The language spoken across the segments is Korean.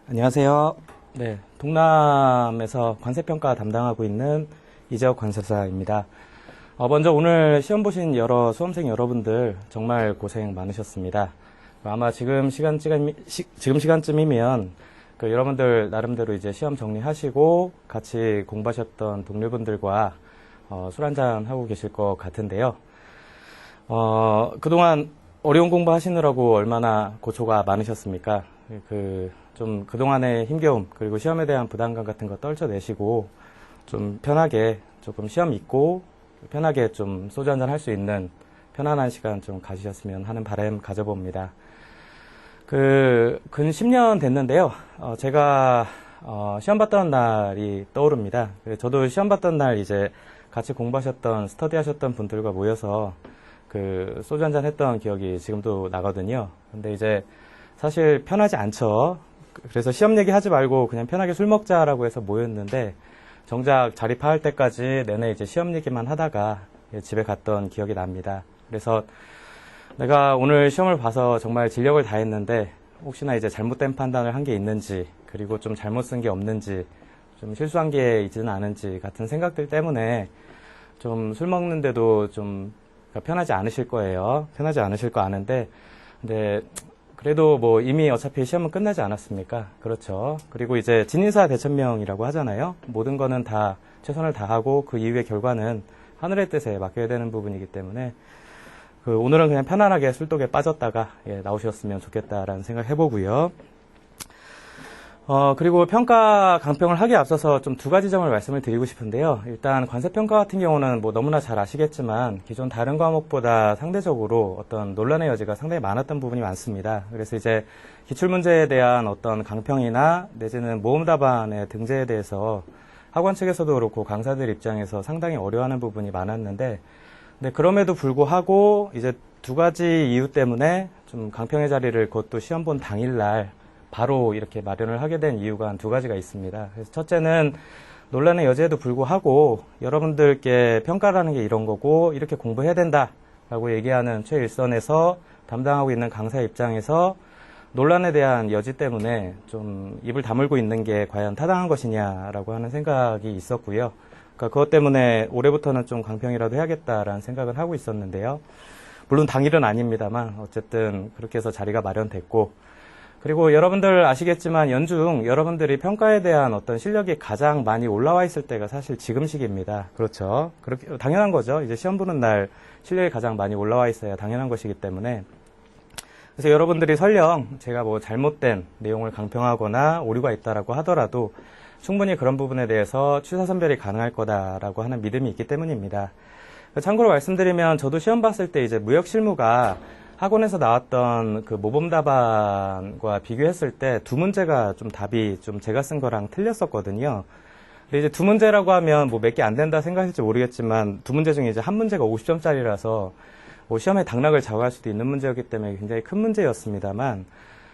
안녕하세요. 네, 동남에서 관세평가 담당하고 있는 이재혁 관세사입니다. 먼저 오늘 시험 보신 여러 수험생 여러분들 정말 고생 많으셨습니다. 아마 지금 시간쯤이면 여러분들 나름대로 이제 시험 정리하시고 같이 공부하셨던 동료분들과 술 한잔 하고 계실 것 같은데요. 그동안 어려운 공부 하시느라고 얼마나 고초가 많으셨습니까? 좀 그동안의 힘겨움, 그리고 시험에 대한 부담감 같은 거 떨쳐내시고, 좀 편하게, 조금 시험 있고, 편하게 좀 소주 한잔 할 수 있는 편안한 시간 좀 가지셨으면 하는 바람 가져봅니다. 근 10년 됐는데요. 제가, 시험 봤던 날이 떠오릅니다. 저도 시험 봤던 날 이제 같이 공부하셨던, 스터디 하셨던 분들과 모여서 소주 한잔 했던 기억이 지금도 나거든요. 근데 이제 사실 편하지 않죠. 그래서 시험 얘기하지 말고 그냥 편하게 술 먹자라고 해서 모였는데 정작 자리 파할 때까지 내내 이제 시험 얘기만 하다가 집에 갔던 기억이 납니다. 그래서 내가 오늘 시험을 봐서 정말 진력을 다했는데 혹시나 이제 잘못된 판단을 한 게 있는지, 그리고 좀 잘못 쓴 게 없는지, 좀 실수한 게 있지는 않은지 같은 생각들 때문에 좀 술 먹는데도 좀 편하지 않으실 거예요. 편하지 않으실 거 아는데, 근데 그래도 뭐 이미 어차피 시험은 끝나지 않았습니까? 그렇죠. 그리고 이제 진인사 대천명이라고 하잖아요. 모든 거는 다 최선을 다하고 그 이후의 결과는 하늘의 뜻에 맡겨야 되는 부분이기 때문에 오늘은 그냥 편안하게 술독에 빠졌다가 나오셨으면 좋겠다라는 생각 해보고요. 그리고 평가 강평을 하기에 앞서서 좀 두 가지 점을 말씀을 드리고 싶은데요. 일단 관세평가 같은 경우는 뭐 너무나 잘 아시겠지만 기존 다른 과목보다 상대적으로 어떤 논란의 여지가 상당히 많았던 부분이 많습니다. 그래서 이제 기출문제에 대한 어떤 강평이나 내지는 모음답안의 등재에 대해서 학원 측에서도 그렇고 강사들 입장에서 상당히 어려워하는 부분이 많았는데, 근데 그럼에도 불구하고 이제 두 가지 이유 때문에 좀 강평의 자리를 그것도 시험 본 당일날 바로 이렇게 마련을 하게 된 이유가 한 두 가지가 있습니다. 그래서 첫째는 논란의 여지에도 불구하고 여러분들께 평가라는 게 이런 거고 이렇게 공부해야 된다라고 얘기하는 최일선에서 담당하고 있는 강사 입장에서 논란에 대한 여지 때문에 좀 입을 다물고 있는 게 과연 타당한 것이냐라고 하는 생각이 있었고요. 그러니까 그것 때문에 올해부터는 좀 강평이라도 해야겠다라는 생각을 하고 있었는데요. 물론 당일은 아닙니다만 어쨌든 그렇게 해서 자리가 마련됐고, 그리고 여러분들 아시겠지만 연중 여러분들이 평가에 대한 어떤 실력이 가장 많이 올라와 있을 때가 사실 지금 시기입니다. 그렇죠. 그렇게 당연한 거죠. 이제 시험 보는 날 실력이 가장 많이 올라와 있어야 당연한 것이기 때문에. 그래서 여러분들이 설령 제가 뭐 잘못된 내용을 강평하거나 오류가 있다라고 하더라도 충분히 그런 부분에 대해서 취사 선별이 가능할 거다라고 하는 믿음이 있기 때문입니다. 참고로 말씀드리면 저도 시험 봤을 때 이제 무역 실무가 학원에서 나왔던 그 모범 답안과 비교했을 때 두 문제가 좀 답이 좀 제가 쓴 거랑 틀렸었거든요. 근데 이제 두 문제라고 하면 뭐 몇 개 안 된다 생각할지 모르겠지만 두 문제 중에 이제 한 문제가 50점짜리라서 뭐 시험에 당락을 좌우할 수도 있는 문제였기 때문에 굉장히 큰 문제였습니다만,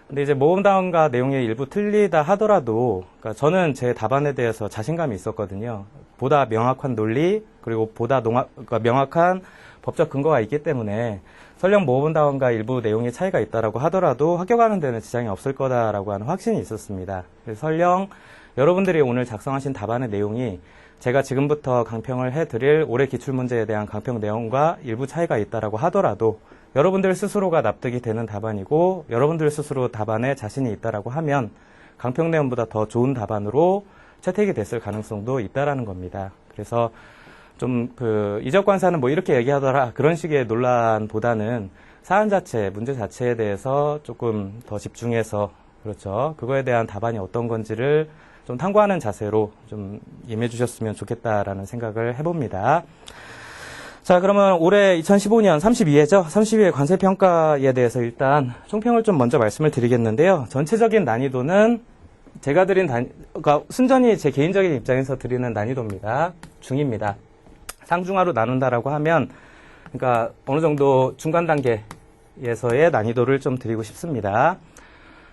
근데 이제 모범 답안과 내용이 일부 틀리다 하더라도 그러니까 저는 제 답안에 대해서 자신감이 있었거든요. 보다 명확한 논리, 그리고 보다 그러니까 명확한 법적 근거가 있기 때문에 설령 모범 답안과 일부 내용의 차이가 있다라고 하더라도 합격하는 데는 지장이 없을 거다라고 하는 확신이 있었습니다. 그래서 설령 여러분들이 오늘 작성하신 답안의 내용이 제가 지금부터 강평을 해드릴 올해 기출문제에 대한 강평 내용과 일부 차이가 있다라고 하더라도 여러분들 스스로가 납득이 되는 답안이고 여러분들 스스로 답안에 자신이 있다라고 하면 강평 내용보다 더 좋은 답안으로 채택이 됐을 가능성도 있다라는 겁니다. 그래서 좀 이적 관사는 뭐 이렇게 얘기하더라 그런 식의 논란보다는 사안 자체, 문제 자체에 대해서 조금 더 집중해서 그렇죠. 그거에 대한 답안이 어떤 건지를 좀 탐구하는 자세로 좀 임해 주셨으면 좋겠다라는 생각을 해봅니다. 자, 그러면 올해 2015년 32회죠. 32회 관세평가에 대해서 일단 총평을 좀 먼저 말씀을 드리겠는데요. 전체적인 난이도는 제가 드린 그러니까 순전히 제 개인적인 입장에서 드리는 난이도입니다. 중입니다. 상중하로 나눈다라고 하면, 그러니까 어느 정도 중간 단계에서의 난이도를 좀 드리고 싶습니다.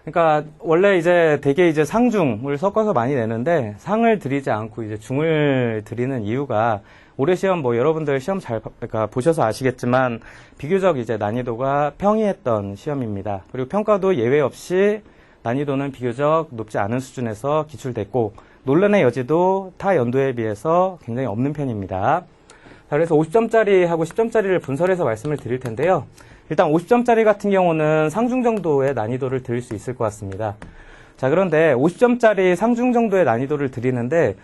그러니까 원래 이제 되게 이제 상중을 섞어서 많이 내는데 상을 드리지 않고 이제 중을 드리는 이유가 올해 시험 뭐 여러분들 시험 그러니까 보셔서 아시겠지만 비교적 이제 난이도가 평이했던 시험입니다. 그리고 평가도 예외 없이 난이도는 비교적 높지 않은 수준에서 기출됐고 논란의 여지도 타 연도에 비해서 굉장히 없는 편입니다. 자, 그래서 50점짜리하고 10점짜리를 분설해서 말씀을 드릴 텐데요. 일단 50점짜리 같은 경우는 상중 정도의 난이도를 드릴 수 있을 것 같습니다. 자, 그런데 50점짜리 상중 정도의 난이도를 드리는데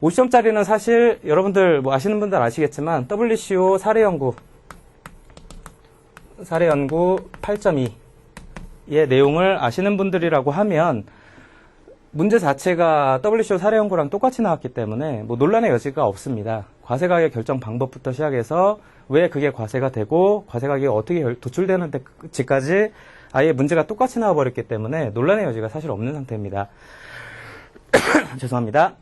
50점짜리는 사실 여러분들 뭐 아시는 분들 아시겠지만 WCO 사례연구 8.2의 내용을 아시는 분들이라고 하면 문제 자체가 WCO 사례연구랑 똑같이 나왔기 때문에 뭐 논란의 여지가 없습니다. 과세가격 결정 방법부터 시작해서 왜 그게 과세가 되고 과세가격이 어떻게 도출되는지까지 아예 문제가 똑같이 나와버렸기 때문에 논란의 여지가 사실 없는 상태입니다. 죄송합니다.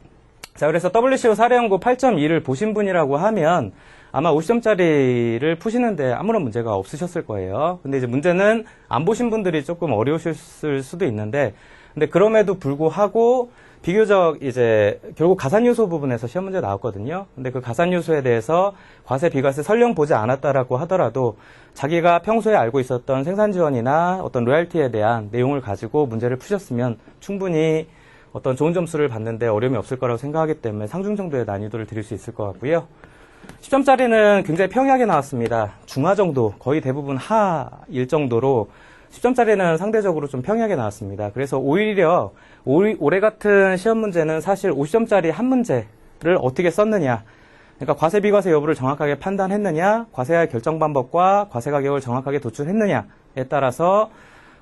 자, 그래서 WCO 사례연구 8.2를 보신 분이라고 하면 아마 50점짜리를 푸시는데 아무런 문제가 없으셨을 거예요. 근데 이제 문제는 안 보신 분들이 조금 어려우실 수도 있는데, 근데 그럼에도 불구하고 비교적 이제 결국 가산요소 부분에서 시험 문제 나왔거든요. 근데 그 가산요소에 대해서 과세, 비과세 설령 보지 않았다라고 하더라도 자기가 평소에 알고 있었던 생산지원이나 어떤 로얄티에 대한 내용을 가지고 문제를 푸셨으면 충분히 어떤 좋은 점수를 받는데 어려움이 없을 거라고 생각하기 때문에 상중 정도의 난이도를 드릴 수 있을 것 같고요. 10점짜리는 굉장히 평이하게 나왔습니다. 중하 정도, 거의 대부분 하일 정도로 10점짜리는 상대적으로 좀 평이하게 나왔습니다. 그래서 오히려 올해 같은 시험 문제는 사실 50점짜리 한 문제를 어떻게 썼느냐, 그러니까 과세 비과세 여부를 정확하게 판단했느냐, 과세의 결정 방법과 과세 가격을 정확하게 도출했느냐에 따라서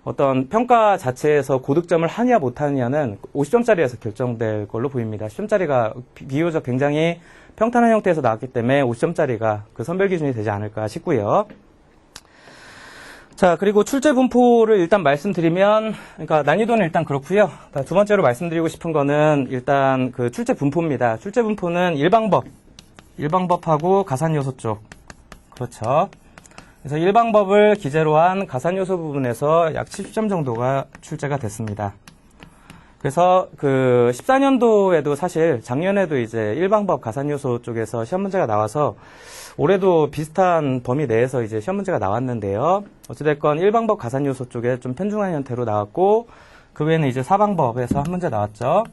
어떤 평가 자체에서 고득점을 하냐 못하느냐는 50점짜리에서 결정될 걸로 보입니다. 10점짜리가 비교적 굉장히 평탄한 형태에서 나왔기 때문에 50점짜리가 그 선별 기준이 되지 않을까 싶고요. 자, 그리고 출제 분포를 일단 말씀드리면, 그러니까 난이도는 일단 그렇고요. 두 번째로 말씀드리고 싶은 거는 일단 그 출제 분포입니다. 출제 분포는 일방법하고 가산요소 쪽. 그렇죠. 그래서 일방법을 기재로 한 가산요소 부분에서 약 70점 정도가 출제가 됐습니다. 그래서 그 14년도에도 사실 작년에도 이제 일방법 가산요소 쪽에서 시험 문제가 나와서 올해도 비슷한 범위 내에서 이제 시험 문제가 나왔는데요. 어찌됐건 일방법 가산요소 쪽에 좀 편중한 형태로 나왔고, 그 외에는 이제 사방법에서 한 문제 나왔죠.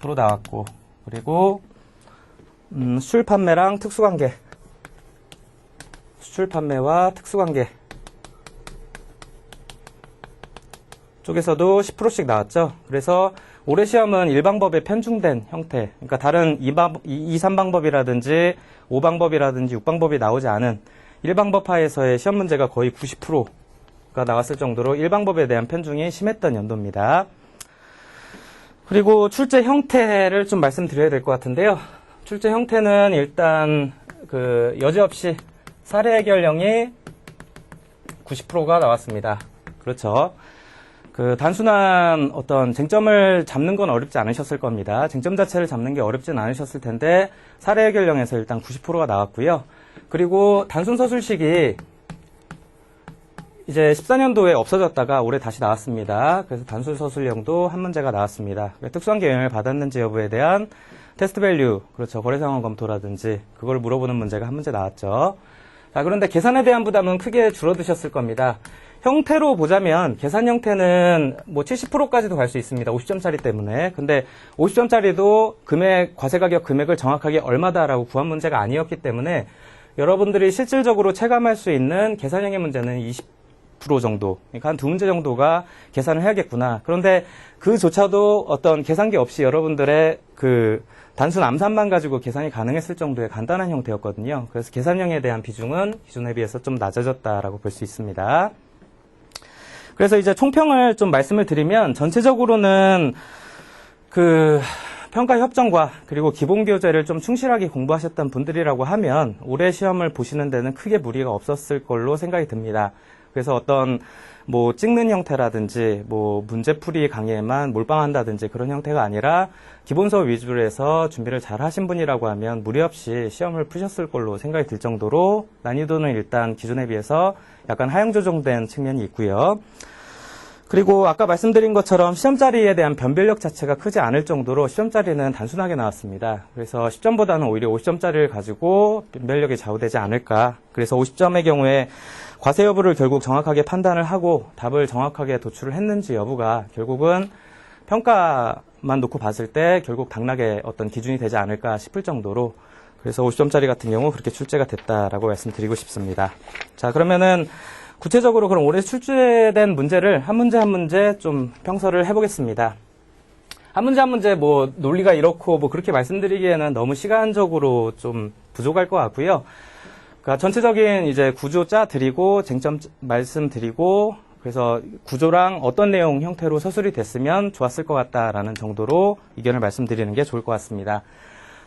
10% 나왔고, 그리고 수출 판매랑 특수관계, 수출 판매와 특수관계 쪽에서도 10%씩 나왔죠. 그래서 올해 시험은 일방법에 편중된 형태, 그러니까 다른 2, 3방법이라든지 5방법이라든지 6방법이 나오지 않은 일방법 하에서의 시험 문제가 거의 90%가 나왔을 정도로 일방법에 대한 편중이 심했던 연도입니다. 그리고 출제 형태를 좀 말씀드려야 될 것 같은데요. 출제 형태는 일단 그 여지없이 사례 해결형이 90%가 나왔습니다. 그렇죠. 그 단순한 어떤 쟁점을 잡는 건 어렵지 않으셨을 겁니다. 쟁점 자체를 잡는 게 어렵진 않으셨을 텐데 사례 해결형에서 일단 90%가 나왔고요. 그리고 단순 서술식이 이제 14년도에 없어졌다가 올해 다시 나왔습니다. 그래서 단순 서술형도 한 문제가 나왔습니다. 특수관계 영향을 받았는지 여부에 대한 테스트 밸류, 그렇죠. 거래 상황 검토라든지 그걸 물어보는 문제가 한 문제 나왔죠. 자, 그런데 계산에 대한 부담은 크게 줄어드셨을 겁니다. 형태로 보자면 계산 형태는 뭐 70%까지도 갈 수 있습니다. 50점짜리 때문에. 근데 50점짜리도 금액, 과세가격 금액을 정확하게 얼마다라고 구한 문제가 아니었기 때문에 여러분들이 실질적으로 체감할 수 있는 계산형의 문제는 20% 정도, 그러니까 한 두 문제 정도가 계산을 해야겠구나. 그런데 그조차도 어떤 계산기 없이 여러분들의 그 단순 암산만 가지고 계산이 가능했을 정도의 간단한 형태였거든요. 그래서 계산형에 대한 비중은 기존에 비해서 좀 낮아졌다라고 볼 수 있습니다. 그래서 이제 총평을 좀 말씀을 드리면 전체적으로는 그 평가 협정과 그리고 기본 교재를 좀 충실하게 공부하셨던 분들이라고 하면 올해 시험을 보시는 데는 크게 무리가 없었을 걸로 생각이 듭니다. 그래서 어떤 뭐 찍는 형태라든지 뭐 문제풀이 강의에만 몰빵한다든지 그런 형태가 아니라 기본서 위주로 해서 준비를 잘 하신 분이라고 하면 무리 없이 시험을 푸셨을 걸로 생각이 들 정도로 난이도는 일단 기존에 비해서 약간 하향 조정된 측면이 있고요. 그리고 아까 말씀드린 것처럼 시험짜리에 대한 변별력 자체가 크지 않을 정도로 시험짜리는 단순하게 나왔습니다. 그래서 10점보다는 오히려 50점짜리를 가지고 변별력이 좌우되지 않을까. 그래서 50점의 경우에 과세 여부를 결국 정확하게 판단을 하고 답을 정확하게 도출을 했는지 여부가 결국은 평가만 놓고 봤을 때 결국 당락의 어떤 기준이 되지 않을까 싶을 정도로, 그래서 50점짜리 같은 경우 그렇게 출제가 됐다라고 말씀드리고 싶습니다. 자, 그러면은 구체적으로 그럼 올해 출제된 문제를 한 문제 한 문제 좀 평서를 해보겠습니다. 한 문제 한 문제 뭐 논리가 이렇고 뭐 그렇게 말씀드리기에는 너무 시간적으로 좀 부족할 것 같고요. 그러니까 전체적인 이제 구조 짜 드리고 쟁점 말씀드리고, 그래서 구조랑 어떤 내용 형태로 서술이 됐으면 좋았을 것 같다라는 정도로 의견을 말씀드리는 게 좋을 것 같습니다.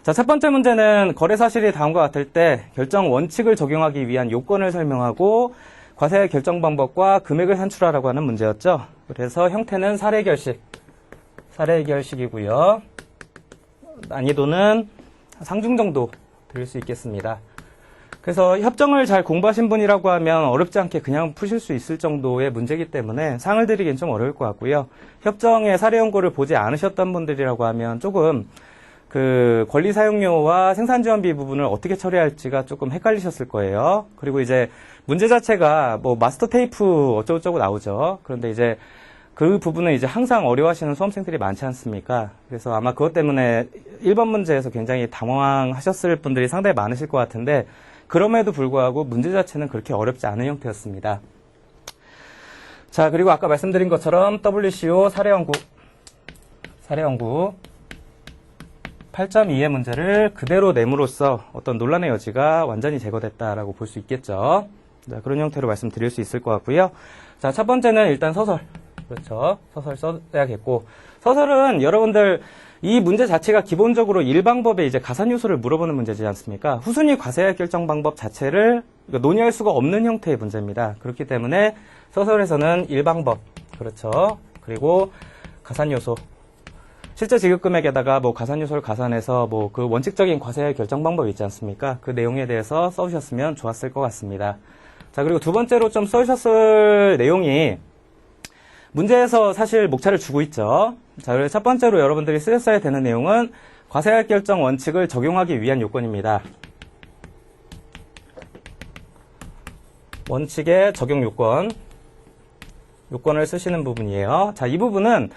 자, 첫 번째 문제는 거래 사실이 다음과 같을 때 결정 원칙을 적용하기 위한 요건을 설명하고 과세 결정 방법과 금액을 산출하라고 하는 문제였죠. 그래서 형태는 사례결식이고요. 난이도는 상중 정도 드릴 수 있겠습니다. 그래서 협정을 잘 공부하신 분이라고 하면 어렵지 않게 그냥 푸실 수 있을 정도의 문제이기 때문에 상을 드리긴 좀 어려울 것 같고요. 협정의 사례 연고를 보지 않으셨던 분들이라고 하면 조금 그 권리 사용료와 생산지원비 부분을 어떻게 처리할지가 조금 헷갈리셨을 거예요. 그리고 이제 문제 자체가 뭐 마스터 테이프 어쩌고저쩌고 나오죠. 그런데 이제 그 부분은 이제 항상 어려워하시는 수험생들이 많지 않습니까? 그래서 아마 그것 때문에 1번 문제에서 굉장히 당황하셨을 분들이 상당히 많으실 것 같은데, 그럼에도 불구하고 문제 자체는 그렇게 어렵지 않은 형태였습니다. 자, 그리고 아까 말씀드린 것처럼 WCO 사례연구 8.2의 문제를 그대로 내므로써 어떤 논란의 여지가 완전히 제거됐다라고 볼 수 있겠죠. 자, 그런 형태로 말씀드릴 수 있을 것 같고요. 자, 첫 번째는 일단 서설. 그렇죠. 서설 써야겠고, 서설은 여러분들 이 문제 자체가 기본적으로 일방법에 이제 가산 요소를 물어보는 문제지 않습니까? 후순위 과세액 결정 방법 자체를 논의할 수가 없는 형태의 문제입니다. 그렇기 때문에 서설에서는 일방법, 그렇죠. 그리고 가산 요소, 실제 지급 금액에다가 뭐 가산 요소를 가산해서 뭐 그 원칙적인 과세액 결정 방법 있지 않습니까? 그 내용에 대해서 써주셨으면 좋았을 것 같습니다. 자, 그리고 두 번째로 좀 써주셨을 내용이 문제에서 사실 목차를 주고 있죠. 자, 그래서 첫 번째로 여러분들이 쓰셨어야 되는 내용은 과세액 결정 원칙을 적용하기 위한 요건입니다. 원칙의 적용 요건을 쓰시는 부분이에요. 자, 이 부분은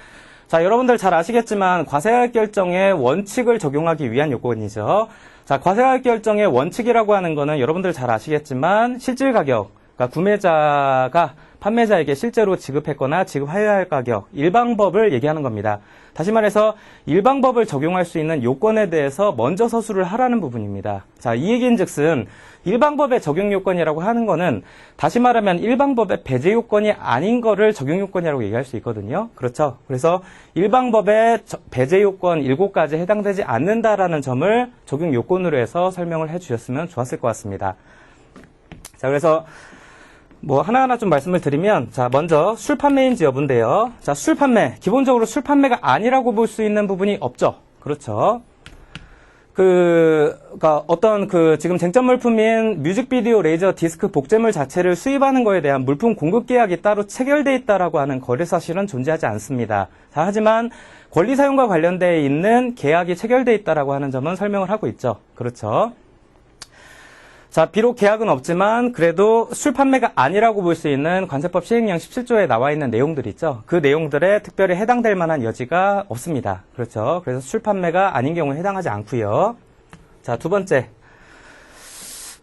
자, 여러분들 잘 아시겠지만 과세액 결정의 원칙을 적용하기 위한 요건이죠. 자, 과세액 결정의 원칙이라고 하는 거는 여러분들 잘 아시겠지만 실질 가격, 그러니까 구매자가 판매자에게 실제로 지급했거나 지급하여야 할 가격, 일방법을 얘기하는 겁니다. 다시 말해서 일방법을 적용할 수 있는 요건에 대해서 먼저 서술을 하라는 부분입니다. 자, 이 얘기인즉슨 일방법의 적용 요건이라고 하는 거는 다시 말하면 일방법의 배제 요건이 아닌 거를 적용 요건이라고 얘기할 수 있거든요. 그렇죠? 그래서 일방법의 배제 요건 7가지 해당되지 않는다라는 점을 적용 요건으로 해서 설명을 해 주셨으면 좋았을 것 같습니다. 자, 그래서 뭐 하나하나 좀 말씀을 드리면, 자, 먼저 술 판매인지 여부인데요. 자, 술 판매, 기본적으로 술 판매가 아니라고 볼 수 있는 부분이 없죠. 그렇죠. 그러니까 어떤 지금 쟁점 물품인 뮤직비디오, 레이저, 디스크, 복제물 자체를 수입하는 거에 대한 물품 공급 계약이 따로 체결돼 있다라고 하는 거래 사실은 존재하지 않습니다. 자, 하지만 권리 사용과 관련돼 있는 계약이 체결돼 있다라고 하는 점은 설명을 하고 있죠. 그렇죠. 자, 비록 계약은 없지만 그래도 술 판매가 아니라고 볼 수 있는 관세법 시행령 17조에 나와 있는 내용들 있죠. 그 내용들에 특별히 해당될 만한 여지가 없습니다. 그렇죠. 그래서 술 판매가 아닌 경우에 해당하지 않고요. 자, 두 번째.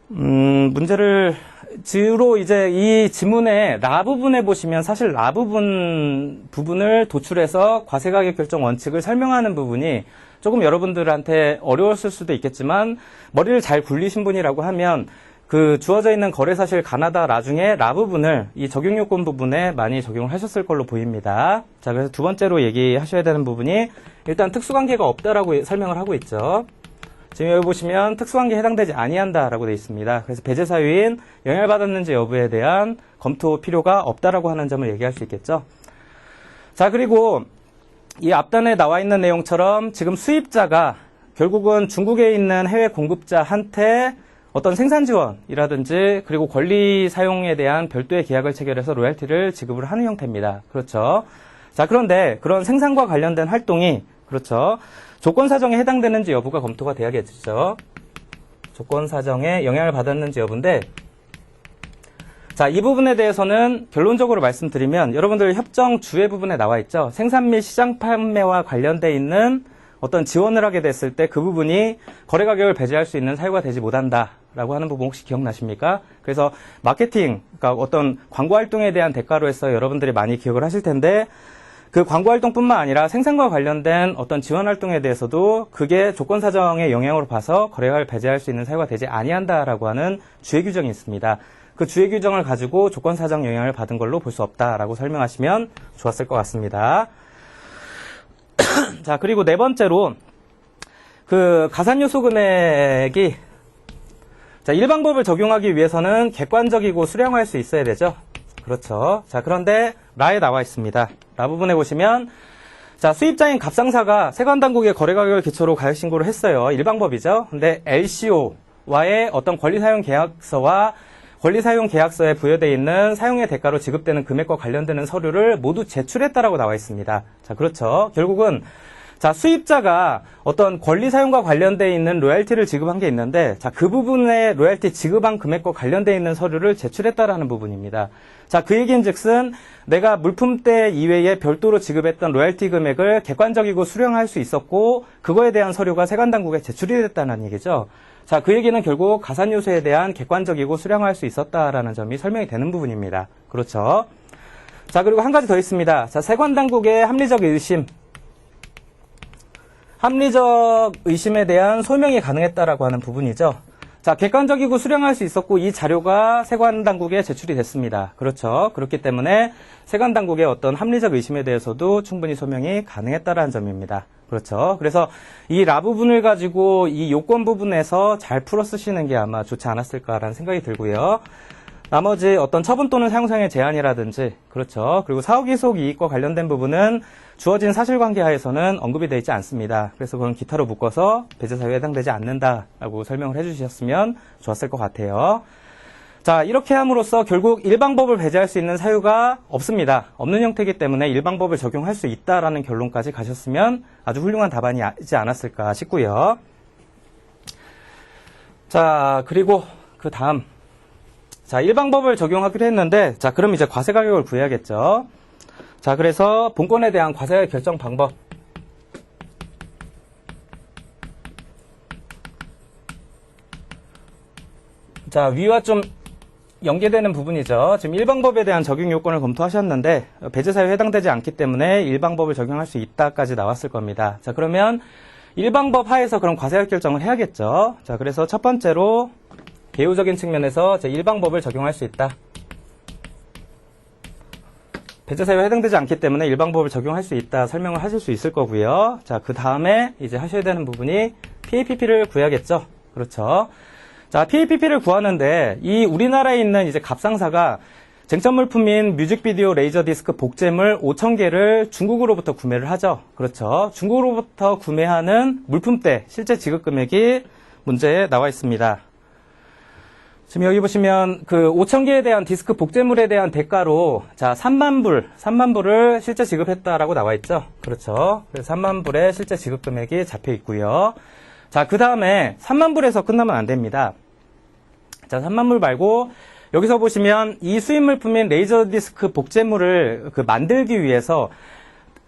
문제를 주로 이제 이 지문의 라 부분에 보시면 사실 라 부분을 도출해서 과세가격 결정 원칙을 설명하는 부분이 조금 여러분들한테 어려웠을 수도 있겠지만 머리를 잘 굴리신 분이라고 하면 그 주어져 있는 거래사실 가나다 라 중에 라 부분을 이 적용요건 부분에 많이 적용을 하셨을 걸로 보입니다. 자, 그래서 두 번째로 얘기하셔야 되는 부분이 일단 특수관계가 없다라고 설명을 하고 있죠. 지금 여기 보시면 특수관계에 해당되지 아니한다라고 되어 있습니다. 그래서 배제 사유인 영향받았는지 여부에 대한 검토 필요가 없다라고 하는 점을 얘기할 수 있겠죠. 자, 그리고 이 앞단에 나와 있는 내용처럼 지금 수입자가 결국은 중국에 있는 해외 공급자한테 어떤 생산 지원이라든지 그리고 권리 사용에 대한 별도의 계약을 체결해서 로열티를 지급을 하는 형태입니다. 그렇죠. 자, 그런데 그런 생산과 관련된 활동이 그렇죠. 조건 사정에 해당되는지 여부가 검토가 돼야겠죠. 조건 사정에 영향을 받았는지 여부인데 자, 이 부분에 대해서는 결론적으로 말씀드리면 여러분들 협정 주의 부분에 나와 있죠. 생산 및 시장 판매와 관련돼 있는 어떤 지원을 하게 됐을 때 그 부분이 거래 가격을 배제할 수 있는 사유가 되지 못한다라고 하는 부분 혹시 기억나십니까? 그래서 마케팅, 그러니까 어떤 광고 활동에 대한 대가로 해서 여러분들이 많이 기억을 하실 텐데 그 광고 활동뿐만 아니라 생산과 관련된 어떤 지원 활동에 대해서도 그게 조건 사정의 영향으로 봐서 거래가를 배제할 수 있는 사유가 되지 아니한다라고 하는 주의 규정이 있습니다. 그 주의 규정을 가지고 조건 사정 영향을 받은 걸로 볼 수 없다라고 설명하시면 좋았을 것 같습니다. 자, 그리고 네 번째로 그 가산요소 금액이 자, 일방법을 적용하기 위해서는 객관적이고 수량화할 수 있어야 되죠. 그렇죠. 자, 그런데 라에 나와 있습니다. 라 부분에 보시면 자, 수입자인 갑상사가 세관당국의 거래가격을 기초로 가격신고를 했어요. 일방법이죠. 근데 LCO와의 어떤 권리사용계약서와 권리사용계약서에 부여되어 있는 사용의 대가로 지급되는 금액과 관련되는 서류를 모두 제출했다라고 나와 있습니다. 자, 그렇죠. 결국은 자, 수입자가 어떤 권리사용과 관련되어 있는 로열티를 지급한 게 있는데 자, 그 부분의 로열티 지급한 금액과 관련되어 있는 서류를 제출했다라는 부분입니다. 자, 그 얘기인즉슨 내가 물품대 이외에 별도로 지급했던 로열티 금액을 객관적이고 수령할 수 있었고 그거에 대한 서류가 세관당국에 제출이 됐다는 얘기죠. 자, 그 얘기는 결국 가산요소에 대한 객관적이고 수량화할 수 있었다라는 점이 설명이 되는 부분입니다. 그렇죠. 자, 그리고 한 가지 더 있습니다. 자, 세관당국의 합리적 의심에 대한 소명이 가능했다라고 하는 부분이죠. 자, 객관적이고 수량할 수 있었고 이 자료가 세관당국에 제출이 됐습니다. 그렇죠. 그렇기 때문에 세관당국의 어떤 합리적 의심에 대해서도 충분히 소명이 가능했다라는 점입니다. 그렇죠. 그래서 이 라 부분을 가지고 이 요건 부분에서 잘 풀어 쓰시는 게 아마 좋지 않았을까라는 생각이 들고요. 나머지 어떤 처분 또는 사용상의 제한이라든지 그렇죠. 그리고 사후기속 이익과 관련된 부분은 주어진 사실관계 하에서는 언급이 되어 있지 않습니다. 그래서 그건 기타로 묶어서 배제사유에 해당되지 않는다라고 설명을 해주셨으면 좋았을 것 같아요. 자, 이렇게 함으로써 결국 일방법을 배제할 수 있는 사유가 없습니다. 없는 형태이기 때문에 일방법을 적용할 수 있다라는 결론까지 가셨으면 아주 훌륭한 답안이지 않았을까 싶고요. 자, 그리고 그 다음 자, 일방법을 적용하기로 했는데 자, 그럼 이제 과세 가격을 구해야겠죠. 자, 그래서 본건에 대한 과세 결정 방법 자, 위와 좀 연계되는 부분이죠. 지금 일방법에 대한 적용 요건을 검토하셨는데 배제사유에 해당되지 않기 때문에 일방법을 적용할 수 있다까지 나왔을 겁니다. 자, 그러면 일방법 하에서 그럼 과세가격 결정을 해야겠죠. 자, 그래서 첫 번째로 개요적인 측면에서 일방법을 적용할 수 있다. 배제사유에 해당되지 않기 때문에 일방법을 적용할 수 있다 설명을 하실 수 있을 거고요. 자, 그 다음에 이제 하셔야 되는 부분이 PAPP를 구해야겠죠. 그렇죠. 자, PAPP를 구하는데 이 우리나라에 있는 이제 갑상사가 쟁점 물품인 뮤직비디오 레이저 디스크 복제물 5,000개를 중국으로부터 구매를 하죠. 그렇죠. 중국으로부터 구매하는 물품대 실제 지급 금액이 문제에 나와 있습니다. 지금 여기 보시면 그 5,000개에 대한 디스크 복제물에 대한 대가로 자, 3만 불을 실제 지급했다라고 나와 있죠. 그렇죠. 그래서 3만 불의 실제 지급 금액이 잡혀 있고요. 자, 그 다음에 3만 불에서 끝나면 안 됩니다. 자, 3만 불 말고 여기서 보시면 이 수입 물품인 레이저 디스크 복제물을 만들기 위해서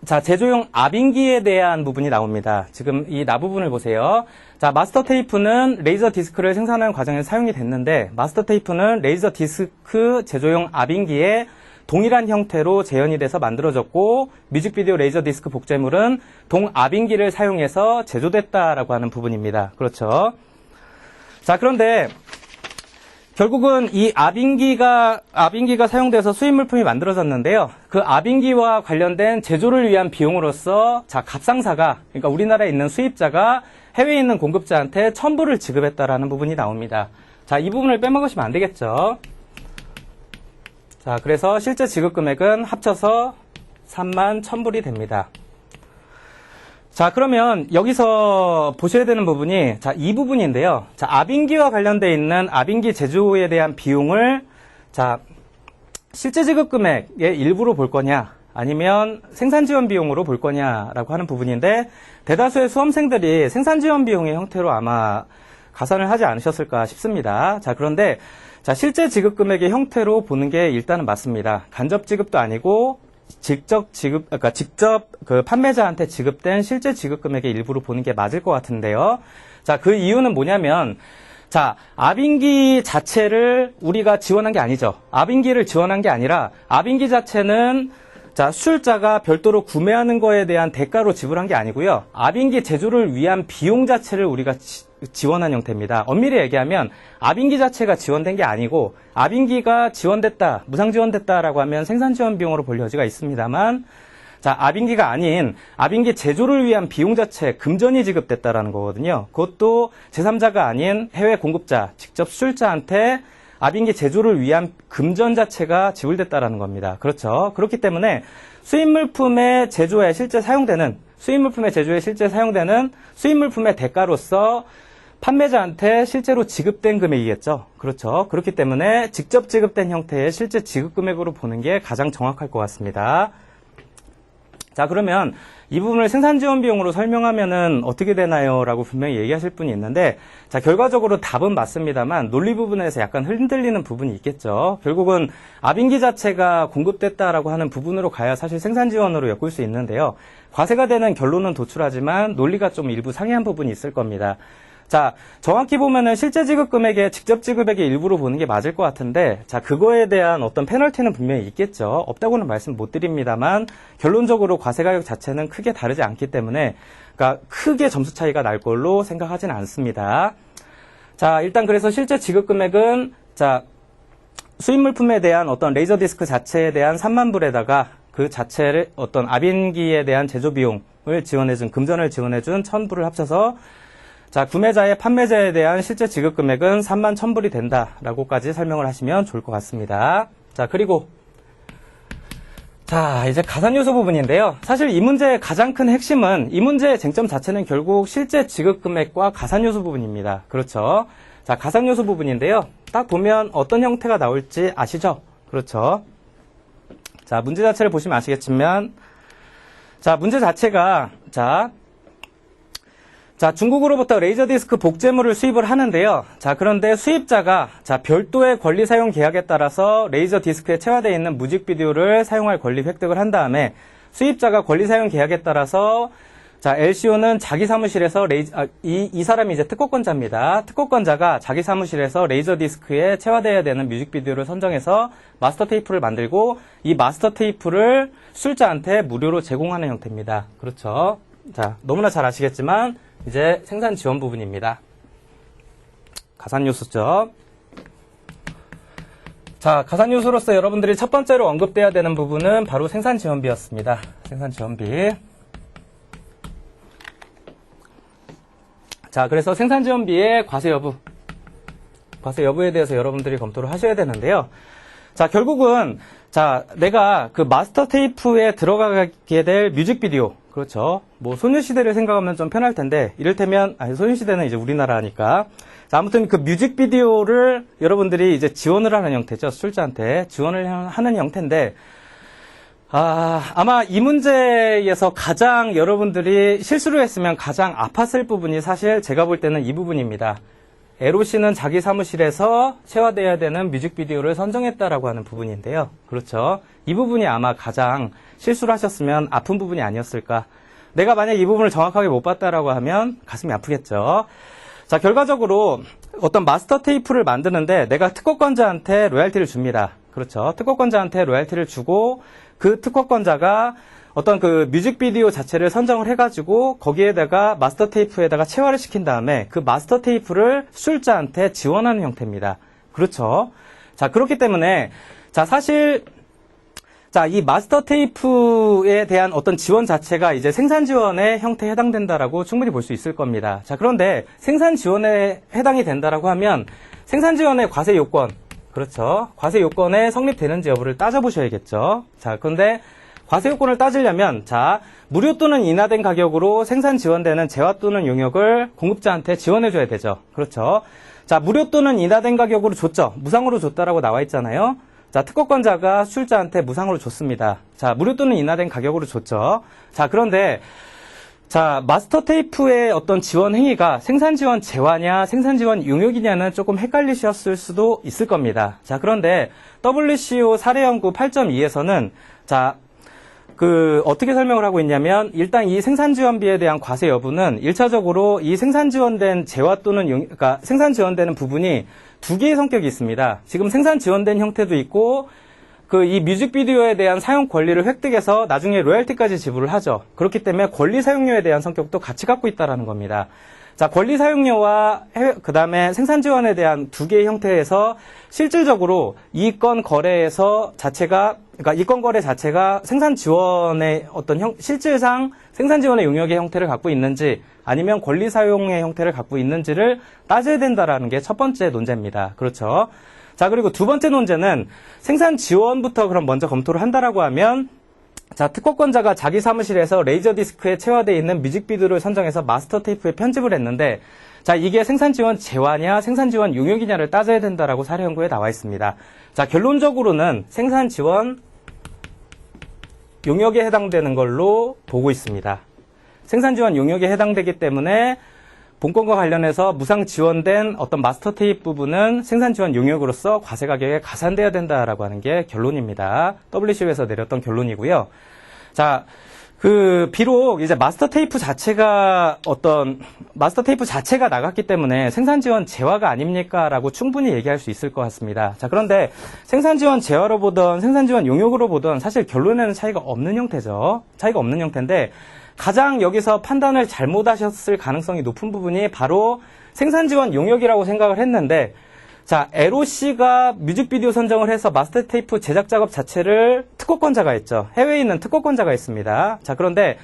자, 제조용 압인기에 대한 부분이 나옵니다. 지금 이 나 부분을 보세요. 자, 마스터 테이프는 레이저 디스크를 생산하는 과정에서 사용이 됐는데 마스터 테이프는 레이저 디스크 제조용 압인기에 동일한 형태로 재현이 돼서 만들어졌고 뮤직비디오 레이저 디스크 복제물은 동압인기를 사용해서 제조됐다라고 하는 부분입니다. 그렇죠. 자, 그런데 결국은 이 압인기가 사용돼서 수입 물품이 만들어졌는데요. 그 압인기와 관련된 제조를 위한 비용으로서 자, 갑상사가 그러니까 우리나라에 있는 수입자가 해외에 있는 공급자한테 1,000불을 지급했다라는 부분이 나옵니다. 자, 이 부분을 빼먹으시면 안 되겠죠. 자, 그래서 실제 지급 금액은 합쳐서 31,000불이 됩니다. 자, 그러면 여기서 보셔야 되는 부분이 자, 이 부분인데요. 자, 압인기와 관련되어 있는 압인기 제조에 대한 비용을 자, 실제 지급 금액의 일부로 볼 거냐 아니면 생산 지원 비용으로 볼 거냐라고 하는 부분인데 대다수의 수험생들이 생산 지원 비용의 형태로 아마 가산을 하지 않으셨을까 싶습니다. 자, 그런데 자, 실제 지급 금액의 형태로 보는 게 일단은 맞습니다. 간접 지급도 아니고 직접 그 판매자한테 지급된 실제 지급 금액의 일부로 보는 게 맞을 것 같은데요. 자, 그 이유는 뭐냐면 자, 압인기 자체를 우리가 지원한 게 아니죠. 압인기를 지원한 게 아니라 압인기 자체는 자, 수출자가 별도로 구매하는 거에 대한 대가로 지불한 게 아니고요. 압인기 제조를 위한 비용 자체를 우리가 지원한 형태입니다. 엄밀히 얘기하면 압인기 자체가 지원된 게 아니고 압인기가 지원됐다, 무상 지원됐다라고 하면 생산 지원 비용으로 볼 여지가 있습니다만 자, 압인기가 아닌 압인기 제조를 위한 비용 자체 금전이 지급됐다라는 거거든요. 그것도 제3자가 아닌 해외 공급자, 직접 수출자한테 압인기 제조를 위한 금전 자체가 지불됐다라는 겁니다. 그렇죠. 그렇기 때문에 수입물품의 제조에 실제 사용되는 수입물품의 대가로서 판매자한테 실제로 지급된 금액이겠죠. 그렇죠. 그렇기 때문에 직접 지급된 형태의 실제 지급 금액으로 보는 게 가장 정확할 것 같습니다. 자, 그러면 이 부분을 생산 지원 비용으로 설명하면은 어떻게 되나요? 라고 분명히 얘기하실 분이 있는데, 자, 결과적으로 답은 맞습니다만, 논리 부분에서 약간 흔들리는 부분이 있겠죠. 결국은 압인기 자체가 공급됐다라고 하는 부분으로 가야 사실 생산 지원으로 엮을 수 있는데요. 과세가 되는 결론은 도출하지만 논리가 좀 일부 상이한 부분이 있을 겁니다. 자, 정확히 보면은 실제 지급 금액의 직접 지급액의 일부로 보는 게 맞을 것 같은데, 자, 그거에 대한 어떤 페널티는 분명히 있겠죠. 없다고는 말씀 못 드립니다만, 결론적으로 과세 가격 자체는 크게 다르지 않기 때문에, 그러니까 크게 점수 차이가 날 걸로 생각하지는 않습니다. 자, 일단 그래서 실제 지급 금액은, 자, 수입 물품에 대한 어떤 레이저 디스크 자체에 대한 3만 불에다가 그 자체를 어떤 압인기에 대한 제조 비용을 지원해준, 금전을 지원해준 1,000불을 합쳐서 자, 구매자의 판매자에 대한 실제 지급 금액은 3만 1,000불이 된다라고까지 설명을 하시면 좋을 것 같습니다. 자, 그리고 자, 이제 가산 요소 부분인데요. 사실 이 문제의 가장 큰 핵심은 이 문제의 쟁점 자체는 결국 실제 지급 금액과 가산 요소 부분입니다. 그렇죠? 자, 가산 요소 부분인데요. 딱 보면 어떤 형태가 나올지 아시죠? 그렇죠? 자, 문제 자체를 보시면 아시겠지만 자, 문제 자체가 자, 중국으로부터 레이저 디스크 복제물을 수입을 하는데요. 자, 그런데 수입자가 자, 별도의 권리 사용 계약에 따라서 레이저 디스크에 체화되어 있는 뮤직비디오를 사용할 권리 획득을 한 다음에 수입자가 권리 사용 계약에 따라서 자, LCO는 자기 사무실에서 이 사람이 이제 특허권자입니다. 특허권자가 자기 사무실에서 레이저 디스크에 체화되어야 되는 뮤직비디오를 선정해서 마스터 테이프를 만들고 이 마스터 테이프를 수출자한테 무료로 제공하는 형태입니다. 그렇죠? 자, 너무나 잘 아시겠지만 이제 생산 지원 부분입니다. 가산 요소죠. 자, 가산 요소로서 여러분들이 첫 번째로 언급돼야 되는 부분은 바로 생산 지원비였습니다. 생산 지원비. 자, 그래서 생산 지원비의 과세 여부에 대해서 여러분들이 검토를 하셔야 되는데요. 자, 결국은 자, 내가 그 마스터 테이프에 들어가게 될 뮤직비디오, 그렇죠. 뭐 소녀시대를 생각하면 좀 편할 텐데 이를테면 소녀시대는 이제 우리나라니까. 자, 아무튼 그 뮤직비디오를 여러분들이 이제 지원을 하는 형태죠. 수출자한테 지원을 하는 형태인데 아마 이 문제에서 가장 여러분들이 실수를 했으면 가장 아팠을 부분이 사실 제가 볼 때는 이 부분입니다. LOC는 자기 사무실에서 체화되어야 되는 뮤직비디오를 선정했다라고 하는 부분인데요. 그렇죠. 이 부분이 아마 가장 실수를 하셨으면 아픈 부분이 아니었을까. 내가 만약 이 부분을 정확하게 못 봤다라고 하면 가슴이 아프겠죠. 자, 결과적으로 어떤 마스터 테이프를 만드는데 내가 특허권자한테 로얄티를 줍니다. 그렇죠. 특허권자한테 로얄티를 주고 그 특허권자가 어떤 그 뮤직비디오 자체를 선정을 해가지고 거기에다가 마스터 테이프에다가 체화를 시킨 다음에 그 마스터 테이프를 수출자한테 지원하는 형태입니다. 그렇죠. 자, 그렇기 때문에 자, 사실 자, 이 마스터 테이프에 대한 어떤 지원 자체가 이제 생산 지원의 형태에 해당된다라고 충분히 볼 수 있을 겁니다. 자, 그런데 생산 지원에 해당이 된다라고 하면 생산 지원의 과세 요건, 그렇죠. 과세 요건에 성립되는지 여부를 따져보셔야겠죠. 자, 그런데 과세 요건을 따지려면 자, 무료 또는 인하된 가격으로 생산 지원되는 재화 또는 용역을 공급자한테 지원해줘야 되죠. 그렇죠. 자, 무료 또는 인하된 가격으로 줬죠. 무상으로 줬다라고 나와 있잖아요. 자, 특허권자가 수출자한테 무상으로 줬습니다. 자, 무료 또는 인하된 가격으로 줬죠. 자, 그런데 자, 마스터 테이프의 어떤 지원 행위가 생산 지원 재화냐, 생산 지원 용역이냐는 조금 헷갈리셨을 수도 있을 겁니다. 자, 그런데 WCO 사례 연구 8.2에서는 자, 어떻게 설명을 하고 있냐면, 일단 이 생산 지원비에 대한 과세 여부는 1차적으로 이 생산 지원된 재화 또는 그러니까 생산 지원되는 부분이 두 개의 성격이 있습니다. 지금 생산 지원된 형태도 있고, 이 뮤직비디오에 대한 사용 권리를 획득해서 나중에 로열티까지 지불을 하죠. 그렇기 때문에 권리 사용료에 대한 성격도 같이 갖고 있다라는 겁니다. 자, 권리 사용료와 그 다음에 생산 지원에 대한 두 개의 형태에서 실질적으로 이권 거래에서 그러니까 이권 거래 자체가 생산 지원의 어떤 실질상 생산 지원의 용역의 형태를 갖고 있는지 아니면 권리 사용의 형태를 갖고 있는지를 따져야 된다라는 게 첫 번째 논제입니다. 그렇죠. 자, 그리고 두 번째 논제는 생산 지원부터 그럼 먼저 검토를 한다라고 하면, 자, 특허권자가 자기 사무실에서 레이저 디스크에 체화되어 있는 뮤직비디오를 선정해서 마스터 테이프에 편집을 했는데, 자, 이게 생산 지원 재화냐, 생산 지원 용역이냐를 따져야 된다라고 사례 연구에 나와 있습니다. 자, 결론적으로는 생산 지원 용역에 해당되는 걸로 보고 있습니다. 생산 지원 용역에 해당되기 때문에 본건과 관련해서 무상 지원된 어떤 마스터 테이프 부분은 생산 지원 용역으로서 과세 가격에 가산돼야 된다라고 하는 게 결론입니다. WCO에서 내렸던 결론이고요. 자, 비록 이제 마스터 테이프 자체가 나갔기 때문에 생산 지원 재화가 아닙니까? 라고 충분히 얘기할 수 있을 것 같습니다. 자, 그런데 생산 지원 재화로 보던 생산 지원 용역으로 보던 사실 결론에는 차이가 없는 형태죠. 차이가 없는 형태인데, 가장 여기서 판단을 잘못하셨을 가능성이 높은 부분이 바로 생산 지원 용역이라고 생각을 했는데, 자, LOC가 뮤직비디오 선정을 해서 마스터 테이프 제작 작업 자체를 특허권자가 했죠. 해외에 있는 특허권자가 있습니다. 자, 그런데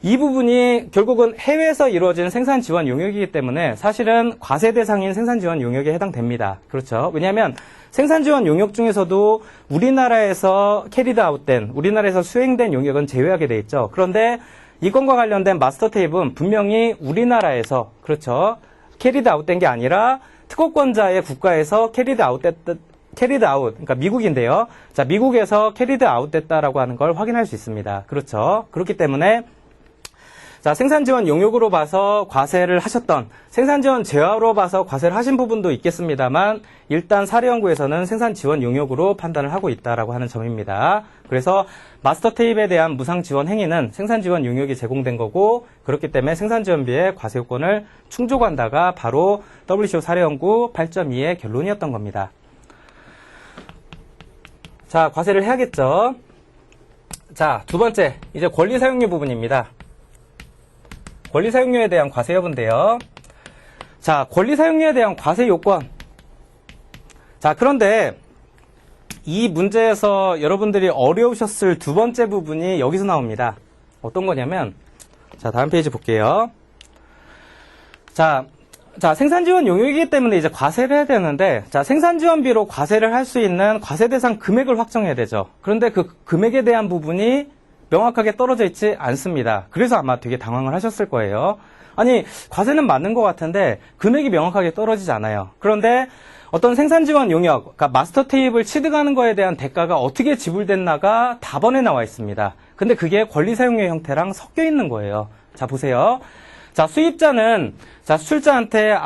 이 부분이 결국은 해외에서 이루어진 생산 지원 용역이기 때문에 사실은 과세 대상인 생산 지원 용역에 해당됩니다. 그렇죠. 왜냐하면 생산 지원 용역 중에서도 우리나라에서 우리나라에서 수행된 용역은 제외하게 돼 있죠. 그런데 이건과 관련된 마스터 테이프는 분명히 우리나라에서, 그렇죠, 캐리드 아웃된 게 아니라 특허권자의 국가에서 캐리드 아웃, 그러니까 미국인데요. 자, 미국에서 캐리드 아웃됐다라고 하는 걸 확인할 수 있습니다. 그렇죠. 그렇기 때문에 자, 생산 지원 용역으로 봐서 과세를 하셨던, 생산 지원 재화로 봐서 과세를 하신 부분도 있겠습니다만, 일단 사례 연구에서는 생산 지원 용역으로 판단을 하고 있다라고 하는 점입니다. 그래서 마스터 테이프에 대한 무상 지원 행위는 생산 지원 용역이 제공된 거고, 그렇기 때문에 생산 지원비의 과세 요건을 충족한다가 바로 WCO 사례 연구 8.2의 결론이었던 겁니다. 자, 과세를 해야겠죠. 자, 두 번째, 이제 권리 사용료 부분입니다. 권리 사용료에 대한 과세 여부인데요. 자, 권리 사용료에 대한 과세 요건. 자, 그런데 이 문제에서 여러분들이 어려우셨을 두 번째 부분이 여기서 나옵니다. 어떤 거냐면, 자, 다음 페이지 볼게요. 자, 생산지원 용역이기 때문에 이제 과세를 해야 되는데, 자, 생산지원비로 과세를 할 수 있는 과세 대상 금액을 확정해야 되죠. 그런데 그 금액에 대한 부분이 명확하게 떨어져 있지 않습니다. 그래서 아마 되게 당황을 하셨을 거예요. 아니, 과세는 맞는 것 같은데 금액이 명확하게 떨어지지 않아요. 그런데 어떤 생산지원 용역, 그러니까 마스터 테이프를 취득하는 거에 대한 대가가 어떻게 지불됐나가 답안에 나와 있습니다. 근데 그게 권리 사용료 형태랑 섞여 있는 거예요. 자, 보세요. 자, 수입자는, 자, 수출자한테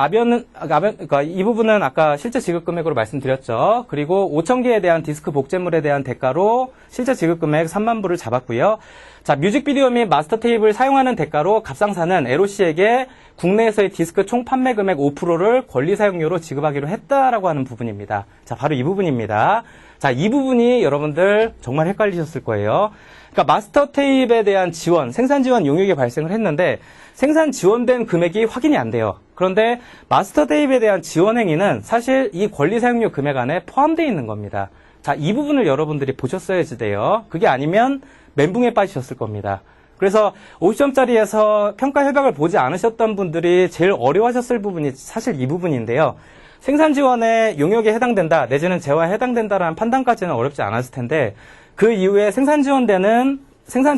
그러니까 이 부분은 아까 실제 지급 금액으로 말씀드렸죠. 그리고 5,000개에 대한 디스크 복제물에 대한 대가로 실제 지급 금액 3만 불을 잡았고요. 자, 뮤직비디오 및 마스터 테이프를 사용하는 대가로 갑상사는 LOC에게 국내에서의 디스크 총 판매 금액 5%를 권리 사용료로 지급하기로 했다라고 하는 부분입니다. 자, 바로 이 부분입니다. 자, 이 부분이 여러분들 정말 헷갈리셨을 거예요. 그러니까 마스터 테이프에 대한 지원, 생산 지원 용역이 발생을 했는데 생산 지원된 금액이 확인이 안 돼요. 그런데 마스터 테이프에 대한 지원 행위는 사실 이 권리 사용료 금액 안에 포함되어 있는 겁니다. 자, 이 부분을 여러분들이 보셨어야지 돼요. 그게 아니면 멘붕에 빠지셨을 겁니다. 그래서 50점짜리에서 평가 협약을 보지 않으셨던 분들이 제일 어려워하셨을 부분이 사실 이 부분인데요. 생산 지원의 용역에 해당된다, 내지는 재화에 해당된다라는 판단까지는 어렵지 않았을 텐데 그 이후에 생산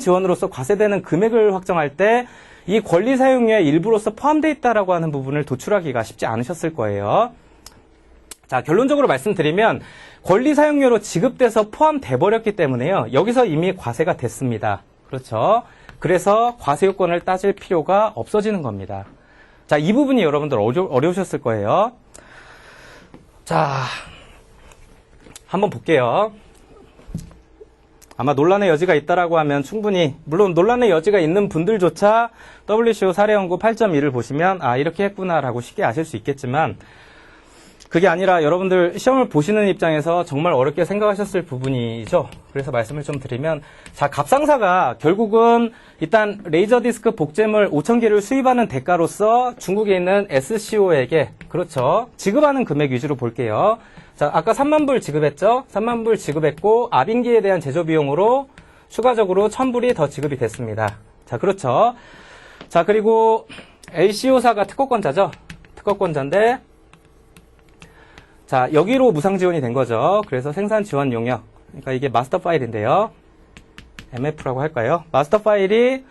지원으로서 과세되는 금액을 확정할 때 이 권리 사용료의 일부로서 포함되어 있다라고 하는 부분을 도출하기가 쉽지 않으셨을 거예요. 자, 결론적으로 말씀드리면 권리 사용료로 지급돼서 포함돼 버렸기 때문에요. 여기서 이미 과세가 됐습니다. 그렇죠? 그래서 과세요건을 따질 필요가 없어지는 겁니다. 자, 이 부분이 여러분들 어려우셨을 거예요. 자, 한번 볼게요. 아마 논란의 여지가 있다라고 하면 충분히, 물론 논란의 여지가 있는 분들조차 WCO 사례연구 8.1을 보시면 아, 이렇게 했구나라고 쉽게 아실 수 있겠지만, 그게 아니라 여러분들 시험을 보시는 입장에서 정말 어렵게 생각하셨을 부분이죠. 그래서 말씀을 좀 드리면, 자, 갑상사가 결국은 일단 레이저 디스크 복제물 5,000개를 수입하는 대가로서 중국에 있는 SCO에게, 그렇죠, 지급하는 금액 위주로 볼게요. 자, 아까 3만 불 지급했죠? 3만 불 지급했고, 압인기에 대한 제조 비용으로 추가적으로 1,000불이 더 지급이 됐습니다. 자, 그렇죠. 자, 그리고 LCO사가 특허권자죠? 특허권자인데, 자, 여기로 무상 지원이 된 거죠. 그래서 생산 지원 용역. 그러니까 이게 마스터 파일인데요. MF라고 할까요? 마스터 파일이,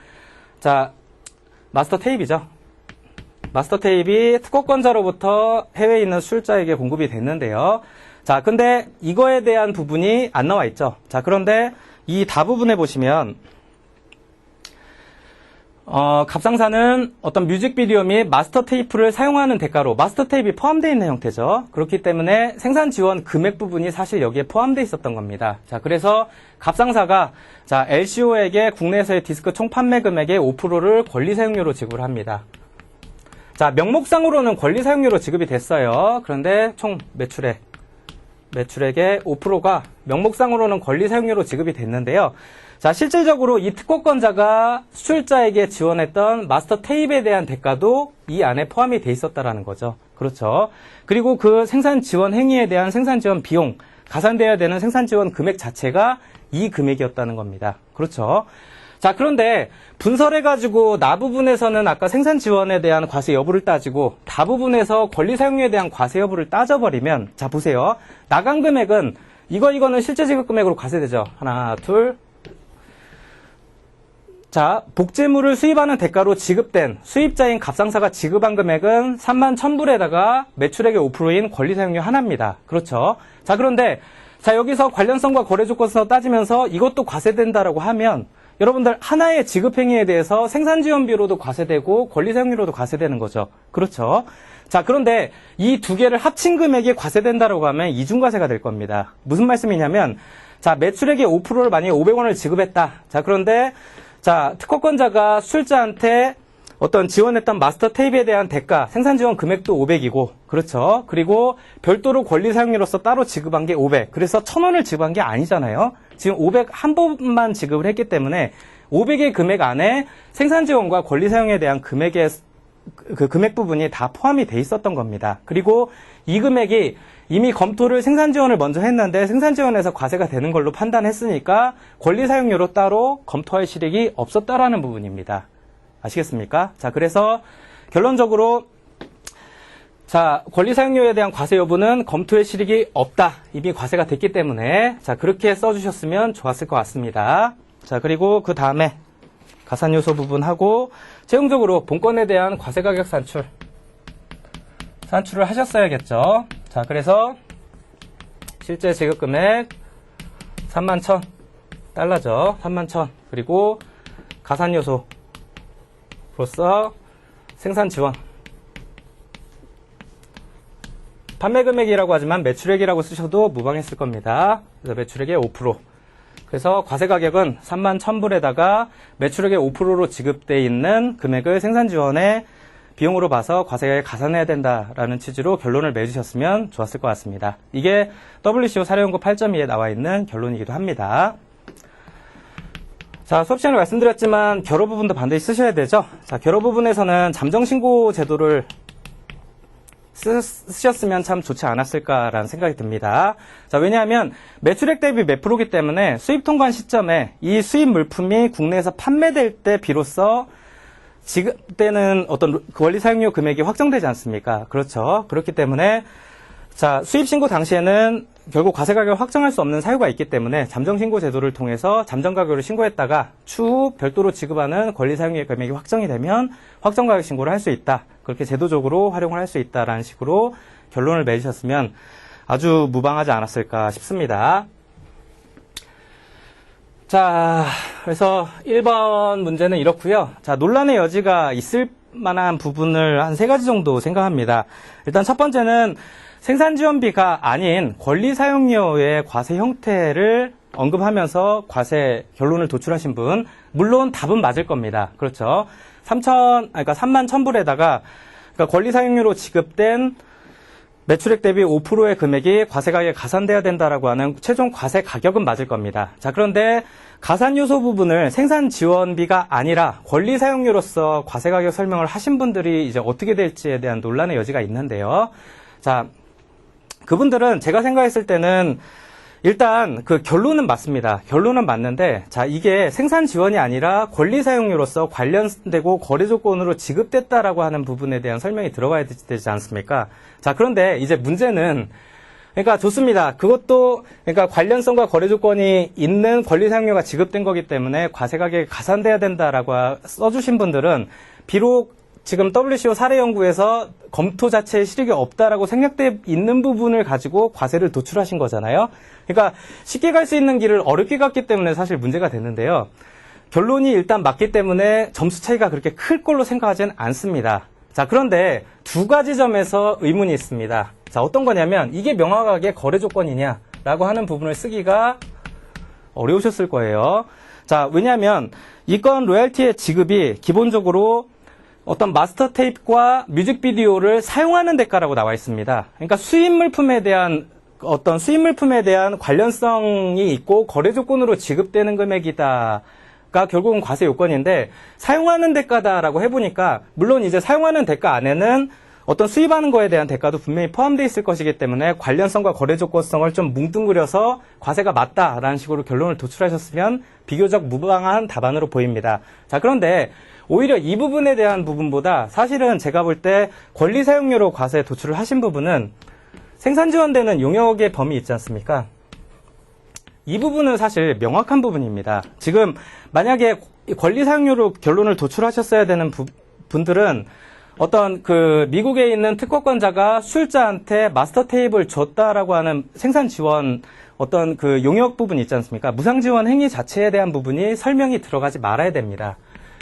자, 마스터 테이프죠. 마스터 테이프이 특허권자로부터 해외에 있는 수출자에게 공급이 됐는데요. 자, 근데 이거에 대한 부분이 안 나와 있죠. 자, 그런데 이 다 부분에 보시면, 갑상사는 어떤 뮤직비디오 및 마스터 테이프를 사용하는 대가로 마스터 테이프가 포함되어 있는 형태죠. 그렇기 때문에 생산 지원 금액 부분이 사실 여기에 포함되어 있었던 겁니다. 자, 그래서 갑상사가, 자, LCO에게 국내에서의 디스크 총 판매 금액의 5%를 권리 사용료로 지급을 합니다. 자, 명목상으로는 권리 사용료로 지급이 됐어요. 그런데 총 매출액의 5%가 명목상으로는 권리 사용료로 지급이 됐는데요. 자, 실질적으로 이 특허권자가 수출자에게 지원했던 마스터 테이프에 대한 대가도 이 안에 포함이 돼 있었다라는 거죠. 그렇죠. 그리고 그 생산 지원 행위에 대한 생산 지원 비용, 가산되어야 되는 생산 지원 금액 자체가 이 금액이었다는 겁니다. 그렇죠. 자, 그런데 분설해가지고 나 부분에서는 아까 생산 지원에 대한 과세 여부를 따지고 다 부분에서 권리 사용료에 대한 과세 여부를 따져버리면, 자, 보세요. 나간 금액은 이거는 실제 지급 금액으로 과세되죠. 하나, 둘. 자, 복제물을 수입하는 대가로 지급된 수입자인 갑상사가 지급한 금액은 31,000불에다가 매출액의 5%인 권리사용료 하나입니다. 그렇죠. 자, 그런데 자, 여기서 관련성과 거래 조건에서 따지면서 이것도 과세된다라고 하면 여러분들 하나의 지급 행위에 대해서 생산지원비로도 과세되고 권리사용료로도 과세되는 거죠. 그렇죠. 자, 그런데 이 두 개를 합친 금액이 과세된다라고 하면 이중과세가 될 겁니다. 무슨 말씀이냐면, 자, 매출액의 5%를 만약에 500원을 지급했다. 자, 그런데 자, 특허권자가 수출자한테 어떤 지원했던 마스터 테이프에 대한 대가, 생산 지원 금액도 500이고, 그렇죠. 그리고 별도로 권리 사용료로서 따로 지급한 게 500. 그래서 1,000원을 지급한 게 아니잖아요. 지금 500 한 번만 지급을 했기 때문에 500의 금액 안에 생산 지원과 권리 사용에 대한 금액의 그 금액 부분이 다 포함이 돼 있었던 겁니다. 그리고 이 금액이 이미 검토를 생산 지원을 먼저 했는데 생산 지원에서 과세가 되는 걸로 판단했으니까 권리 사용료로 따로 검토할 실익이 없었다라는 부분입니다. 아시겠습니까? 자, 그래서 결론적으로 자, 권리 사용료에 대한 과세 여부는 검토의 실익이 없다. 이미 과세가 됐기 때문에 자, 그렇게 써주셨으면 좋았을 것 같습니다. 자, 그리고 그 다음에 가산 요소 부분하고 최종적으로 본건에 대한 과세 가격 산출을 하셨어야겠죠. 자, 그래서 실제 지급 금액 31,000달러죠. 31,000. 그리고 가산 요소로서 생산 지원. 판매 금액이라고 하지만 매출액이라고 쓰셔도 무방했을 겁니다. 그래서 매출액의 5%. 그래서 과세 가격은 31,000불에다가 매출액의 5%로 지급되어 있는 금액을 생산 지원의 비용으로 봐서 과세에 가산해야 된다라는 취지로 결론을 내주셨으면 좋았을 것 같습니다. 이게 WCO 사례연구 8.2에 나와 있는 결론이기도 합니다. 자, 수업 시간에 말씀드렸지만 결호 부분도 반드시 쓰셔야 되죠. 자, 결호 부분에서는 잠정신고 제도를 쓰셨으면 참 좋지 않았을까라는 생각이 듭니다. 자, 왜냐하면 매출액 대비 몇 프로기 때문에 수입 통관 시점에 이 수입 물품이 국내에서 판매될 때 비로소 지급되는 어떤 권리 사용료 금액이 확정되지 않습니까? 그렇죠. 그렇기 때문에 자, 수입 신고 당시에는 결국 과세 가격을 확정할 수 없는 사유가 있기 때문에 잠정 신고 제도를 통해서 잠정 가격을 신고했다가 추후 별도로 지급하는 권리 사용료 금액이 확정이 되면 확정 가격 신고를 할 수 있다. 그렇게 제도적으로 활용을 할 수 있다라는 식으로 결론을 내주셨으면 아주 무방하지 않았을까 싶습니다. 자, 그래서 1번 문제는 이렇고요. 자, 논란의 여지가 있을 만한 부분을 한 3가지 정도 생각합니다. 일단 첫 번째는 생산지원비가 아닌 권리사용료의 과세 형태를 언급하면서 과세 결론을 도출하신 분, 물론 답은 맞을 겁니다. 그렇죠. 3만 1,000불에다가 그러니까 권리사용료로 지급된 매출액 대비 5%의 금액이 과세가격에 가산돼야 된다라고 하는 최종 과세 가격은 맞을 겁니다. 자, 그런데 가산 요소 부분을 생산 지원비가 아니라 권리 사용료로서 과세 가격 설명을 하신 분들이 이제 어떻게 될지에 대한 논란의 여지가 있는데요. 자, 그분들은 제가 생각했을 때는 일단 그 결론은 맞습니다. 결론은 맞는데, 자, 이게 생산 지원이 아니라 권리 사용료로서 관련되고 거래 조건으로 지급됐다라고 하는 부분에 대한 설명이 들어가야 되지 않습니까? 자, 그런데 이제 문제는, 그러니까 좋습니다. 그것도, 그러니까 관련성과 거래 조건이 있는 권리 사용료가 지급된 거기 때문에 과세 가격에 가산돼야 된다라고 써주신 분들은 비록 지금 WCO 사례 연구에서 검토 자체에 실익이 없다라고 생략돼 있는 부분을 가지고 과세를 도출하신 거잖아요. 그러니까 쉽게 갈 수 있는 길을 어렵게 갔기 때문에 사실 문제가 됐는데요. 결론이 일단 맞기 때문에 점수 차이가 그렇게 클 걸로 생각하지는 않습니다. 자, 그런데 2가지 점에서 의문이 있습니다. 자, 어떤 거냐면 이게 명확하게 거래 조건이냐라고 하는 부분을 쓰기가 어려우셨을 거예요. 자, 왜냐하면 이 건 로열티의 지급이 기본적으로 어떤 마스터 테이프와 뮤직비디오를 사용하는 대가라고 나와 있습니다. 그러니까 수입 물품에 대한 관련성이 있고 거래 조건으로 지급되는 금액이다가 결국은 과세 요건인데 사용하는 대가다라고 해보니까 물론 이제 사용하는 대가 안에는 어떤 수입하는 거에 대한 대가도 분명히 포함되어 있을 것이기 때문에 관련성과 거래 조건성을 좀 뭉뚱그려서 과세가 맞다라는 식으로 결론을 도출하셨으면 비교적 무방한 답안으로 보입니다. 자, 그런데 오히려 이 부분에 대한 부분보다 사실은 제가 볼 때 권리 사용료로 과세 도출을 하신 부분은 생산 지원되는 용역의 범위 있지 않습니까? 이 부분은 사실 명확한 부분입니다. 지금 만약에 권리 사용료로 결론을 도출하셨어야 되는 분들은 어떤 그 미국에 있는 특허권자가 수출자한테 마스터 테이프를 줬다라고 하는 생산 지원 어떤 그 용역 부분 있지 않습니까? 무상 지원 행위 자체에 대한 부분이 설명이 들어가지 말아야 됩니다.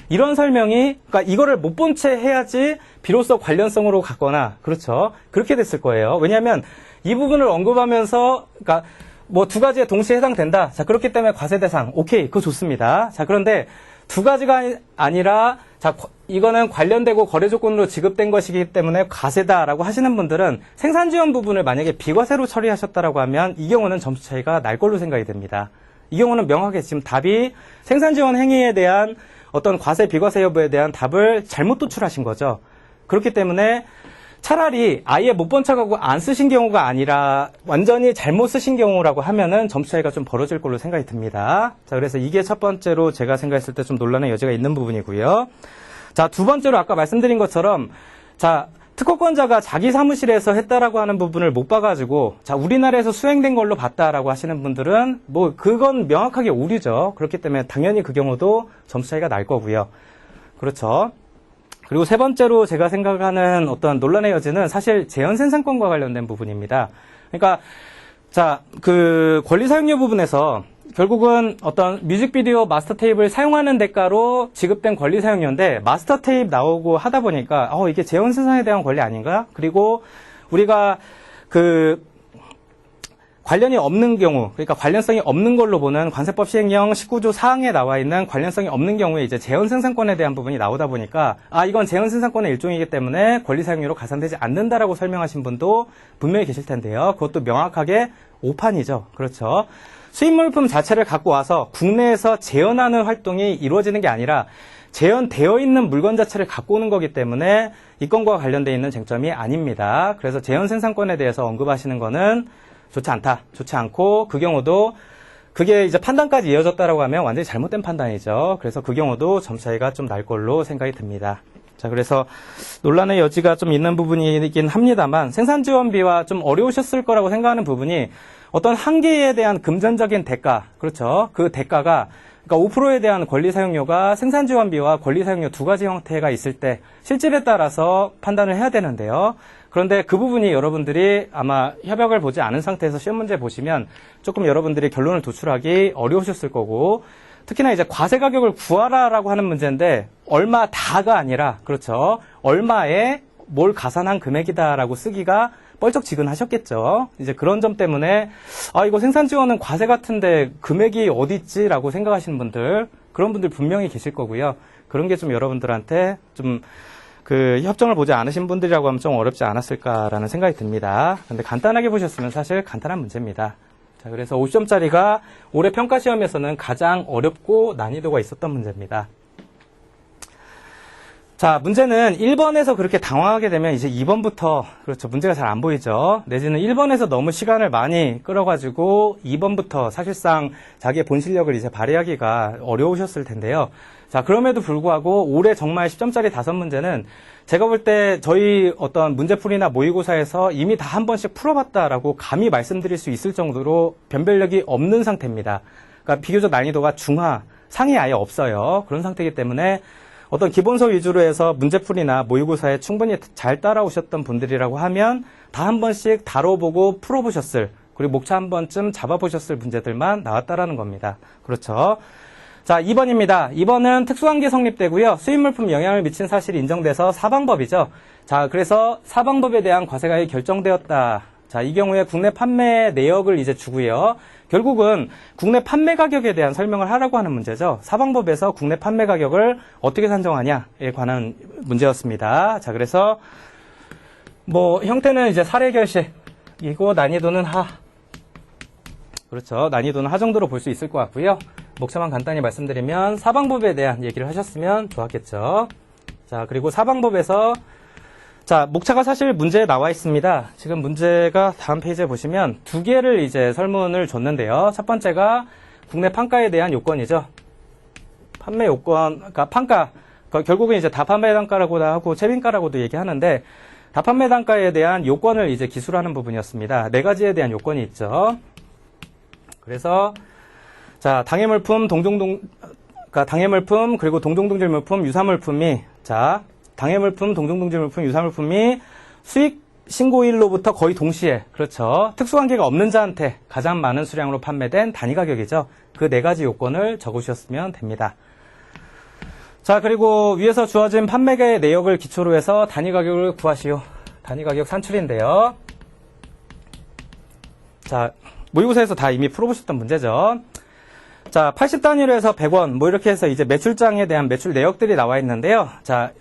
이런 설명이, 그러니까 이거를 못 본 채 해야지 비로소 관련성으로 갔거나, 그렇죠. 그렇게 됐을 거예요. 왜냐하면 이 부분을 언급하면서, 그러니까 뭐 2가지에 동시에 해당된다. 자, 그렇기 때문에 과세 대상. 오케이. 그거 좋습니다. 자, 그런데 2가지가 아니라, 자, 이거는 관련되고 거래 조건으로 지급된 것이기 때문에 과세다라고 하시는 분들은 생산 지원 부분을 만약에 비과세로 처리하셨다라고 하면 이 경우는 점수 차이가 날 걸로 생각이 됩니다. 이 경우는 명확하게 지금 답이 생산 지원 행위에 대한 어떤 과세 비과세 여부에 대한 답을 잘못 도출하신 거죠. 그렇기 때문에 차라리 아예 못 본 척하고 안 쓰신 경우가 아니라 완전히 잘못 쓰신 경우라고 하면은 점수 차이가 좀 벌어질 걸로 생각이 듭니다. 자, 그래서 이게 첫 번째로 제가 생각했을 때 좀 논란의 여지가 있는 부분이고요. 자, 2번째로 아까 말씀드린 것처럼 자, 특허권자가 자기 사무실에서 했다라고 하는 부분을 못 봐가지고 자, 우리나라에서 수행된 걸로 봤다라고 하시는 분들은 뭐 그건 명확하게 오류죠. 그렇기 때문에 당연히 그 경우도 점수 차이가 날 거고요. 그렇죠. 그리고 3번째로 제가 생각하는 어떤 논란의 여지는 사실 재현 생산권과 관련된 부분입니다. 그러니까 자, 그 권리 사용료 부분에서 결국은 어떤 뮤직비디오 마스터 테이프를 사용하는 대가로 지급된 권리 사용료인데 마스터 테이프 나오고 하다 보니까 이게 재현 생산에 대한 권리 아닌가? 그리고 우리가 그 관련이 없는 경우, 그러니까 관련성이 없는 걸로 보는 관세법 시행령 19조 4항에 나와 있는 관련성이 없는 경우에 이제 재현 생산권에 대한 부분이 나오다 보니까 이건 재현 생산권의 일종이기 때문에 권리 사용료로 가산되지 않는다라고 설명하신 분도 분명히 계실 텐데요. 그것도 명확하게 오판이죠. 그렇죠. 수입 물품 자체를 갖고 와서 국내에서 재현하는 활동이 이루어지는 게 아니라 재현되어 있는 물건 자체를 갖고 오는 거기 때문에 이 건과 관련되어 있는 쟁점이 아닙니다. 그래서 재현 생산권에 대해서 언급하시는 거는 좋지 않다. 좋지 않고 그 경우도 그게 이제 판단까지 이어졌다라고 하면 완전히 잘못된 판단이죠. 그래서 그 경우도 점 차이가 좀 날 걸로 생각이 듭니다. 자, 그래서 논란의 여지가 좀 있는 부분이긴 합니다만 생산 지원비와 좀 어려우셨을 거라고 생각하는 부분이 어떤 한계에 대한 금전적인 대가, 그렇죠. 그 대가가 그러니까 5%에 대한 권리 사용료가 생산 지원비와 권리 사용료 두 가지 형태가 있을 때 실질에 따라서 판단을 해야 되는데요. 그런데 그 부분이 여러분들이 아마 협약을 보지 않은 상태에서 시험 문제 보시면 조금 여러분들이 결론을 도출하기 어려우셨을 거고, 특히나 이제 과세 가격을 구하라라고 하는 문제인데 얼마 다가 아니라, 그렇죠, 얼마에 뭘 가산한 금액이다라고 쓰기가 뻘쩍지근하셨겠죠. 이제 그런 점 때문에 이거 생산 지원은 과세 같은데 금액이 어디 있지라고 생각하시는 분들, 그런 분들 분명히 계실 거고요. 그런 게 좀 여러분들한테 좀 그 협정을 보지 않으신 분들이라고 하면 좀 어렵지 않았을까라는 생각이 듭니다. 근데 간단하게 보셨으면 사실 간단한 문제입니다. 자, 그래서 50점짜리가 올해 평가 시험에서는 가장 어렵고 난이도가 있었던 문제입니다. 자, 문제는 1번에서 그렇게 당황하게 되면 이제 2번부터, 그렇죠, 문제가 잘 안 보이죠. 내지는 1번에서 너무 시간을 많이 끌어가지고 2번부터 사실상 자기의 본 실력을 이제 발휘하기가 어려우셨을 텐데요. 자, 그럼에도 불구하고 올해 정말 10점짜리 5문제는 제가 볼 때 저희 어떤 문제풀이나 모의고사에서 이미 다 한 번씩 풀어봤다라고 감히 말씀드릴 수 있을 정도로 변별력이 없는 상태입니다. 그러니까 비교적 난이도가 중하, 상이 아예 없어요. 그런 상태이기 때문에 어떤 기본서 위주로 해서 문제풀이나 모의고사에 충분히 잘 따라오셨던 분들이라고 하면 다 한 번씩 다뤄보고 풀어보셨을, 그리고 목차 한 번쯤 잡아보셨을 문제들만 나왔다라는 겁니다. 그렇죠. 자, 2번입니다. 2번은 특수관계 성립되고요. 수입물품 영향을 미친 사실이 인정돼서 사방법이죠. 자, 그래서 사방법에 대한 과세가액이 결정되었다. 자, 이 경우에 국내 판매 내역을 이제 주고요. 결국은 국내 판매 가격에 대한 설명을 하라고 하는 문제죠. 사방법에서 국내 판매 가격을 어떻게 산정하냐에 관한 문제였습니다. 자, 그래서 뭐 형태는 이제 사례 결식이고 난이도는 하. 그렇죠. 난이도는 하 정도로 볼 수 있을 것 같고요. 목차만 간단히 말씀드리면 사방법에 대한 얘기를 하셨으면 좋았겠죠. 자, 그리고 사방법에서 자, 목차가 사실 문제에 나와 있습니다. 지금 문제가 다음 페이지에 보시면 두 개를 이제 설문을 줬는데요. 첫 번째가 국내 판가에 대한 요건이죠. 판매 요건, 그러니까 판가, 결국은 이제 다판매 단가라고도 하고 채빈가라고도 얘기하는데 다판매 단가에 대한 요건을 이제 기술하는 부분이었습니다. 네 가지에 대한 요건이 있죠. 그래서 자, 당해물품, 그러니까 당해물품, 그리고 동종동질물품, 유사물품이, 자, 당해물품, 동종동질물품, 유사물품이 수익 신고일로부터 거의 동시에, 그렇죠, 특수관계가 없는 자한테 가장 많은 수량으로 판매된 단위가격이죠. 그 네 가지 요건을 적으셨으면 됩니다. 자, 그리고 위에서 주어진 판매가의 내역을 기초로 해서 단위가격을 구하시오. 단위가격 산출인데요. 자, 모의고사에서 다 이미 풀어보셨던 문제죠. 자, 80단위로 해서 100원, 뭐 이렇게 해서 이제 매출장에 대한 매출 내역들이 나와 있는데요. 자,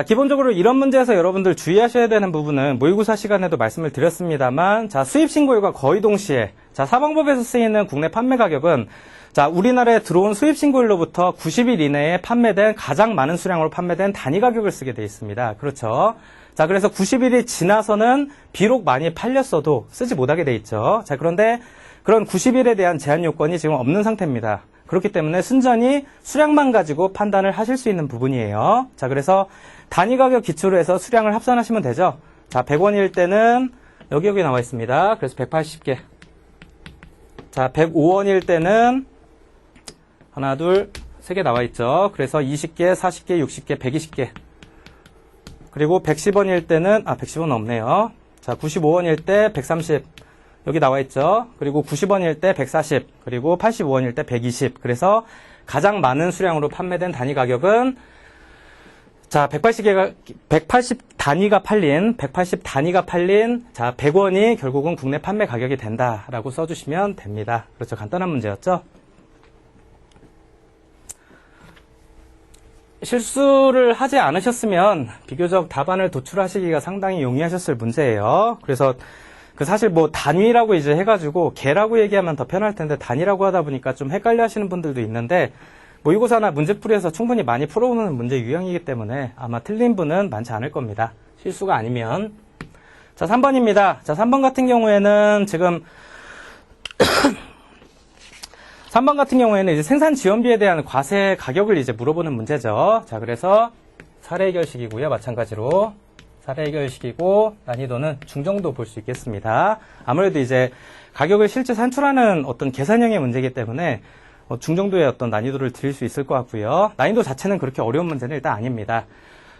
기본적으로 이런 문제에서 여러분들 주의하셔야 되는 부분은 모의고사 시간에도 말씀을 드렸습니다만, 자, 수입 신고일과 거의 동시에, 자, 사방법에서 쓰이는 국내 판매 가격은, 자, 우리나라에 들어온 수입 신고일로부터 90일 이내에 판매된 가장 많은 수량으로 판매된 단위 가격을 쓰게 되어 있습니다. 그렇죠. 자, 그래서 90일이 지나서는 비록 많이 팔렸어도 쓰지 못하게 돼 있죠. 자, 그런데 그런 90일에 대한 제한 요건이 지금 없는 상태입니다. 그렇기 때문에 순전히 수량만 가지고 판단을 하실 수 있는 부분이에요. 자, 그래서 단위 가격 기초로 해서 수량을 합산하시면 되죠. 자, 100원일 때는 여기 나와 있습니다. 그래서 180개. 자, 105원일 때는 하나, 둘, 세 개 나와 있죠. 그래서 20개, 40개, 60개, 120개. 그리고 110원일 때는 110원 없네요. 자, 95원일 때 130. 여기 나와 있죠. 그리고 90원일 때 140, 그리고 85원일 때 120. 그래서 가장 많은 수량으로 판매된 단위 가격은, 자, 180 단위가 팔린, 자, 100원이 결국은 국내 판매 가격이 된다라고 써주시면 됩니다. 그렇죠. 간단한 문제였죠. 실수를 하지 않으셨으면 비교적 답안을 도출하시기가 상당히 용이하셨을 문제예요. 그래서 사실 뭐 단위라고 이제 해가지고 개라고 얘기하면 더 편할 텐데 단위라고 하다 보니까 좀 헷갈려 하시는 분들도 있는데, 모의고사나 문제풀이에서 충분히 많이 풀어오는 문제 유형이기 때문에 아마 틀린 분은 많지 않을 겁니다. 실수가 아니면. 자, 3번입니다. 자, 3번 같은 경우에는 지금 3번 같은 경우에는 이제 생산 지원비에 대한 과세 가격을 이제 물어보는 문제죠. 자, 그래서 사례 해결식이고요. 마찬가지로. 사례 해결식이고 난이도는 중정도 볼 수 있겠습니다. 아무래도 이제 가격을 실제 산출하는 어떤 계산형의 문제이기 때문에 중정도의 어떤 난이도를 드릴 수 있을 것 같고요. 난이도 자체는 그렇게 어려운 문제는 일단 아닙니다.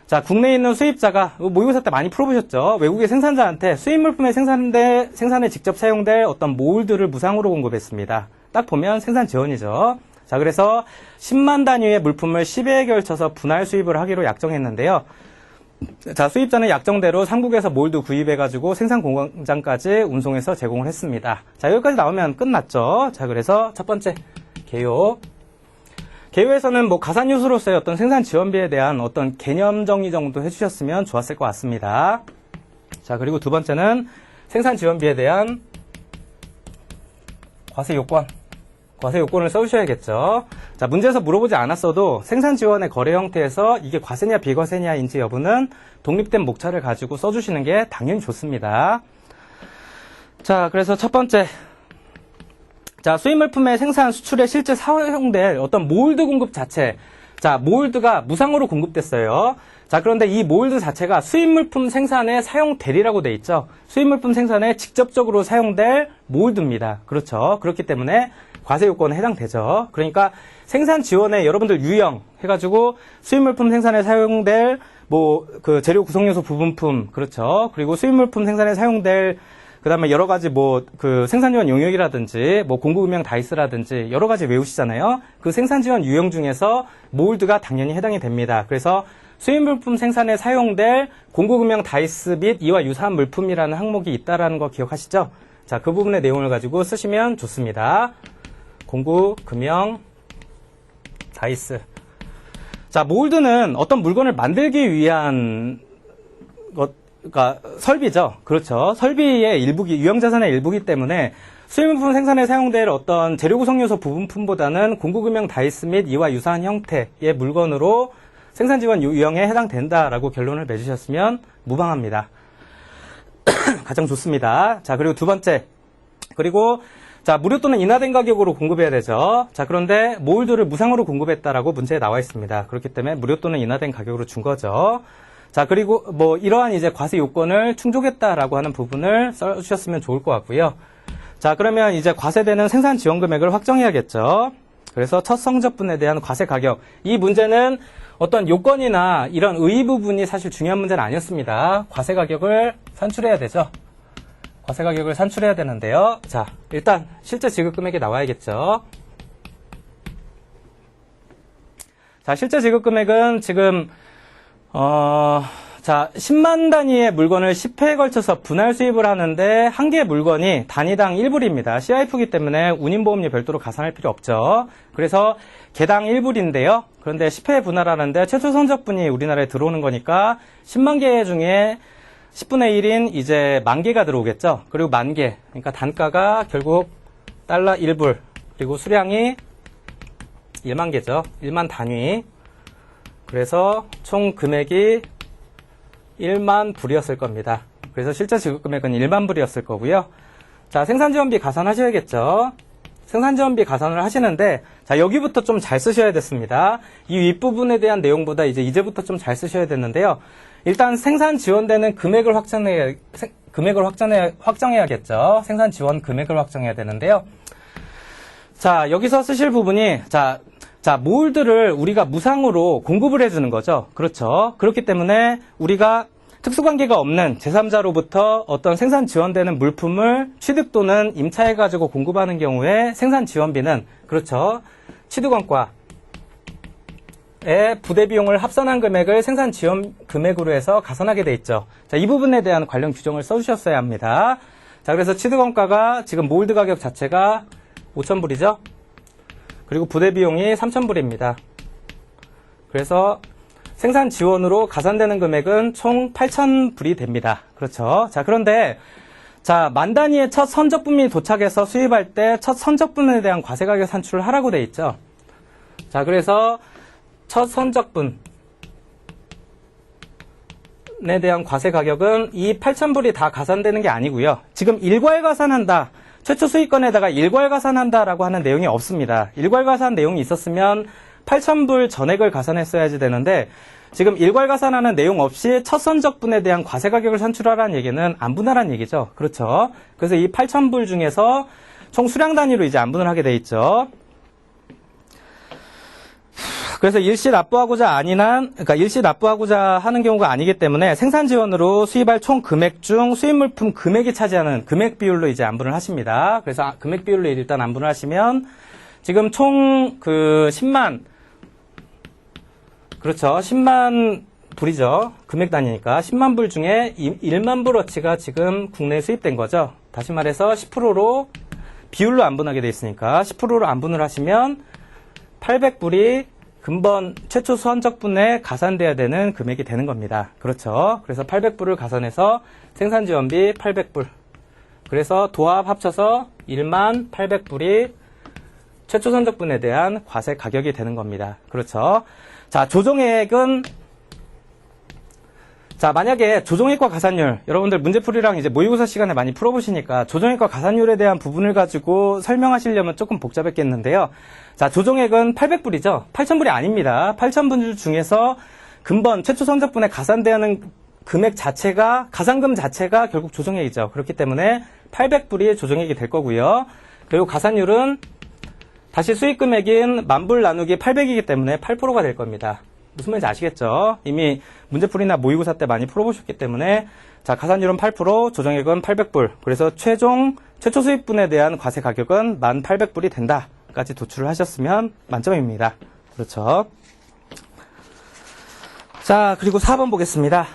자, 국내에 있는 수입자가 모의고사 때 많이 풀어보셨죠? 외국의 생산자한테 수입 물품의 생산에 직접 사용될 어떤 몰드를 무상으로 공급했습니다. 딱 보면 생산 지원이죠. 자, 그래서 10만 단위의 물품을 10회에 걸쳐서 분할 수입을 하기로 약정했는데요. 자, 수입자는 약정대로 삼국에서 몰드 구입해가지고 생산 공장까지 운송해서 제공을 했습니다. 자, 여기까지 나오면 끝났죠. 자, 그래서 첫 번째, 개요. 개요에서는 뭐 가산유수로서의 어떤 생산 지원비에 대한 어떤 개념 정리 정도 해주셨으면 좋았을 것 같습니다. 자, 그리고 두 번째는 생산 지원비에 대한 과세 요건을 써주셔야겠죠. 자, 문제에서 물어보지 않았어도 생산 지원의 거래 형태에서 이게 과세냐 비과세냐인지 여부는 독립된 목차를 가지고 써주시는 게 당연히 좋습니다. 자, 그래서 첫 번째. 자, 수입물품의 생산, 수출에 실제 사용될 어떤 몰드 공급 자체. 자, 몰드가 무상으로 공급됐어요. 자, 그런데 이 몰드 자체가 수입물품 생산에 사용되리라고 돼 있죠. 수입물품 생산에 직접적으로 사용될 몰드입니다. 그렇죠. 그렇기 때문에 과세 요건에 해당되죠. 그러니까 생산 지원에 여러분들 유형 해가지고 수입물품 생산에 사용될 그 재료 구성 요소 부분품, 그렇죠. 그리고 수입물품 생산에 사용될 그 다음에 여러 가지 그 생산지원 용역이라든지 공구금형 다이스라든지 여러 가지 외우시잖아요. 그 생산지원 유형 중에서 몰드가 당연히 해당이 됩니다. 그래서 수입물품 생산에 사용될 공구금형 다이스 및 이와 유사한 물품이라는 항목이 있다라는 거 기억하시죠? 자, 그 부분의 내용을 가지고 쓰시면 좋습니다. 공구금형 다이스. 자, 몰드는 어떤 물건을 만들기 위한 그러니까 설비죠. 그렇죠. 설비의 일부기, 유형자산의 일부기 때문에 수입물품 생산에 사용될 어떤 재료 구성 요소 부분품보다는 공구금형 다이스 및 이와 유사한 형태의 물건으로 생산 지원 유형에 해당된다라고 결론을 맺으셨으면 무방합니다. 가장 좋습니다. 자, 그리고 두 번째. 그리고 자, 무료 또는 인하된 가격으로 공급해야 되죠. 자, 그런데 몰드를 무상으로 공급했다라고 문제에 나와 있습니다. 그렇기 때문에 무료 또는 인하된 가격으로 준 거죠. 자, 그리고 이러한 이제 과세 요건을 충족했다라고 하는 부분을 써주셨으면 좋을 것 같고요. 자, 그러면 이제 과세되는 생산 지원 금액을 확정해야겠죠. 그래서 첫 성적분에 대한 과세 가격. 이 문제는 어떤 요건이나 이런 의의 부분이 사실 중요한 문제는 아니었습니다. 과세 가격을 산출해야 되죠. 과세 가격을 산출해야 되는데요. 자, 일단 실제 지급 금액이 나와야겠죠. 자, 실제 지급 금액은 지금 자, 10만 단위의 물건을 10회에 걸쳐서 분할 수입을 하는데 한 개의 물건이 단위당 1불입니다. CIF이기 때문에 운임보험료 별도로 가산할 필요 없죠. 그래서 개당 1불인데요. 그런데 10회 분할하는데 최초 선적분이 우리나라에 들어오는 거니까 10만 개 중에 10분의 1인 이제 만 개가 들어오겠죠. 그리고 만 개. 그러니까 단가가 결국 달러 1불. 그리고 수량이 1만 개죠. 1만 단위. 그래서 총 금액이 1만 불이었을 겁니다. 그래서 실제 지급 금액은 1만 불이었을 거고요. 자, 생산지원비 가산하셔야겠죠. 생산지원비 가산을 하시는데, 자, 여기부터 좀 잘 쓰셔야 됐습니다. 이 윗부분에 대한 내용보다 이제부터 좀 잘 쓰셔야 됐는데요. 일단 생산 지원되는 금액을 확정해야겠죠. 생산 지원 금액을 확정해야 되는데요. 자, 여기서 쓰실 부분이, 자, 몰드를 우리가 무상으로 공급을 해주는 거죠. 그렇죠. 그렇기 때문에 우리가 특수관계가 없는 제3자로부터 어떤 생산 지원되는 물품을 취득 또는 임차해가지고 공급하는 경우에 생산 지원비는, 그렇죠. 취득원가의 부대 비용을 합산한 금액을 생산 지원 금액으로 해서 가산하게 돼 있죠. 자, 이 부분에 대한 관련 규정을 써주셨어야 합니다. 자, 그래서 취득원가가 지금 몰드 가격 자체가 5,000불이죠. 그리고 부대 비용이 3,000불입니다. 그래서 생산 지원으로 가산되는 금액은 총 8,000불이 됩니다. 그렇죠. 자, 그런데 자, 만 단위의 첫 선적분이 도착해서 수입할 때 첫 선적분에 대한 과세 가격 산출을 하라고 돼 있죠. 자, 그래서 첫 선적분에 대한 과세 가격은 이 8,000불이 다 가산되는 게 아니고요. 지금 일괄 가산한다. 최초 수익권에다가 일괄 가산한다라고 하는 내용이 없습니다. 일괄 가산 내용이 있었으면 8,000불 전액을 가산했어야지 되는데 지금 일괄 가산하는 내용 없이 첫 선적분에 대한 과세 가격을 산출하라는 얘기는 안분할한 얘기죠. 그렇죠. 그래서 이 8,000불 중에서 총 수량 단위로 이제 안분을 하게 돼 있죠. 그래서 일시 납부하고자 그러니까 일시 납부하고자 하는 경우가 아니기 때문에 생산 지원으로 수입할 총 금액 중 수입 물품 금액이 차지하는 금액 비율로 이제 안분을 하십니다. 그래서 금액 비율로 일단 안분을 하시면 지금 총 10만, 그렇죠. 10만 불이죠. 금액 단위니까 10만 불 중에 1만 불어치가 지금 국내에 수입된 거죠. 다시 말해서 10%로 비율로 안분하게 돼 있으니까 10%로 안분을 하시면 800불이 근본 최초 수환적분에 가산돼야 되는 금액이 되는 겁니다. 그렇죠. 그래서 800불을 가산해서 생산지원비 800불. 그래서 도합 합쳐서 1만 800불이 최초 선적분에 대한 과세 가격이 되는 겁니다. 그렇죠. 자, 조정액은 자, 만약에 조정액과 가산율, 여러분들 문제풀이랑 이제 모의고사 시간에 많이 풀어보시니까 조정액과 가산율에 대한 부분을 가지고 설명하시려면 조금 복잡했겠는데요. 자, 조정액은 800불이죠. 8,000불이 아닙니다. 8,000불 중에서 근본 최초 선적분에 가산되는 금액 자체가, 가산금 자체가 결국 조정액이죠. 그렇기 때문에 800불이 조정액이 될 거고요. 그리고 가산율은 다시 수익금액인 10,000불 나누기 800이기 때문에 8%가 될 겁니다. 무슨 말인지 아시겠죠? 이미 문제풀이나 모의고사 때 많이 풀어보셨기 때문에 자, 가산율은 8%, 조정액은 800불. 그래서 최초 수입분에 대한 과세 가격은 1,800불이 된다. 까지 도출을 하셨으면 만점입니다. 그렇죠. 자, 그리고 4번 보겠습니다.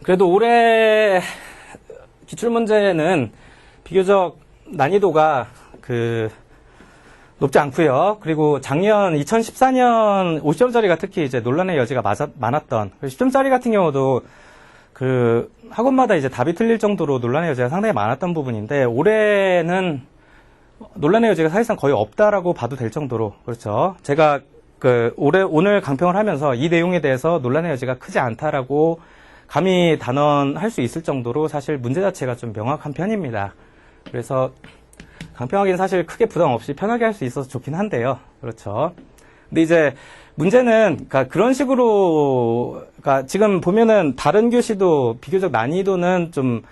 그래도 올해 기출문제는 비교적 난이도가 높지 않고요. 그리고 작년 2014년 50점짜리가 특히 이제 논란의 여지가 많았던 10점짜리 같은 경우도 학원마다 이제 답이 틀릴 정도로 논란의 여지가 상당히 많았던 부분인데 올해는 논란의 여지가 사실상 거의 없다라고 봐도 될 정도로 그렇죠. 제가 오늘 강평을 하면서 이 내용에 대해서 논란의 여지가 크지 않다라고 감히 단언할 수 있을 정도로 사실 문제 자체가 좀 명확한 편입니다. 그래서 강평하기는 사실 크게 부담 없이 편하게 할 수 있어서 좋긴 한데요. 그렇죠. 근데 이제 문제는 그런 식으로 지금 보면은 다른 교시도 비교적 난이도는 좀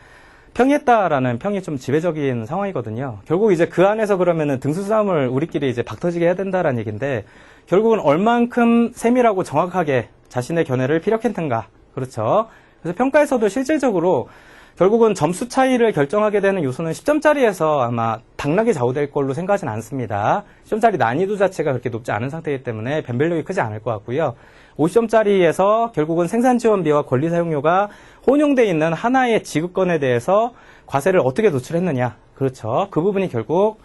평이했다라는 평이 좀 지배적인 상황이거든요. 결국 이제 그 안에서 그러면은 등수 싸움을 우리끼리 이제 박터지게 해야 된다라는 얘기인데 결국은 얼만큼 세밀하고 정확하게 자신의 견해를 피력했는가. 그렇죠. 그래서 평가에서도 실질적으로 결국은 점수 차이를 결정하게 되는 요소는 10점짜리에서 아마 당락이 좌우될 걸로 생각하진 않습니다. 10점짜리 난이도 자체가 그렇게 높지 않은 상태이기 때문에 변별력이 크지 않을 것 같고요. 50점짜리에서 결국은 생산지원비와 권리사용료가 혼용되어 있는 하나의 지급건에 대해서 과세를 어떻게 노출했느냐. 그렇죠. 그 부분이 결국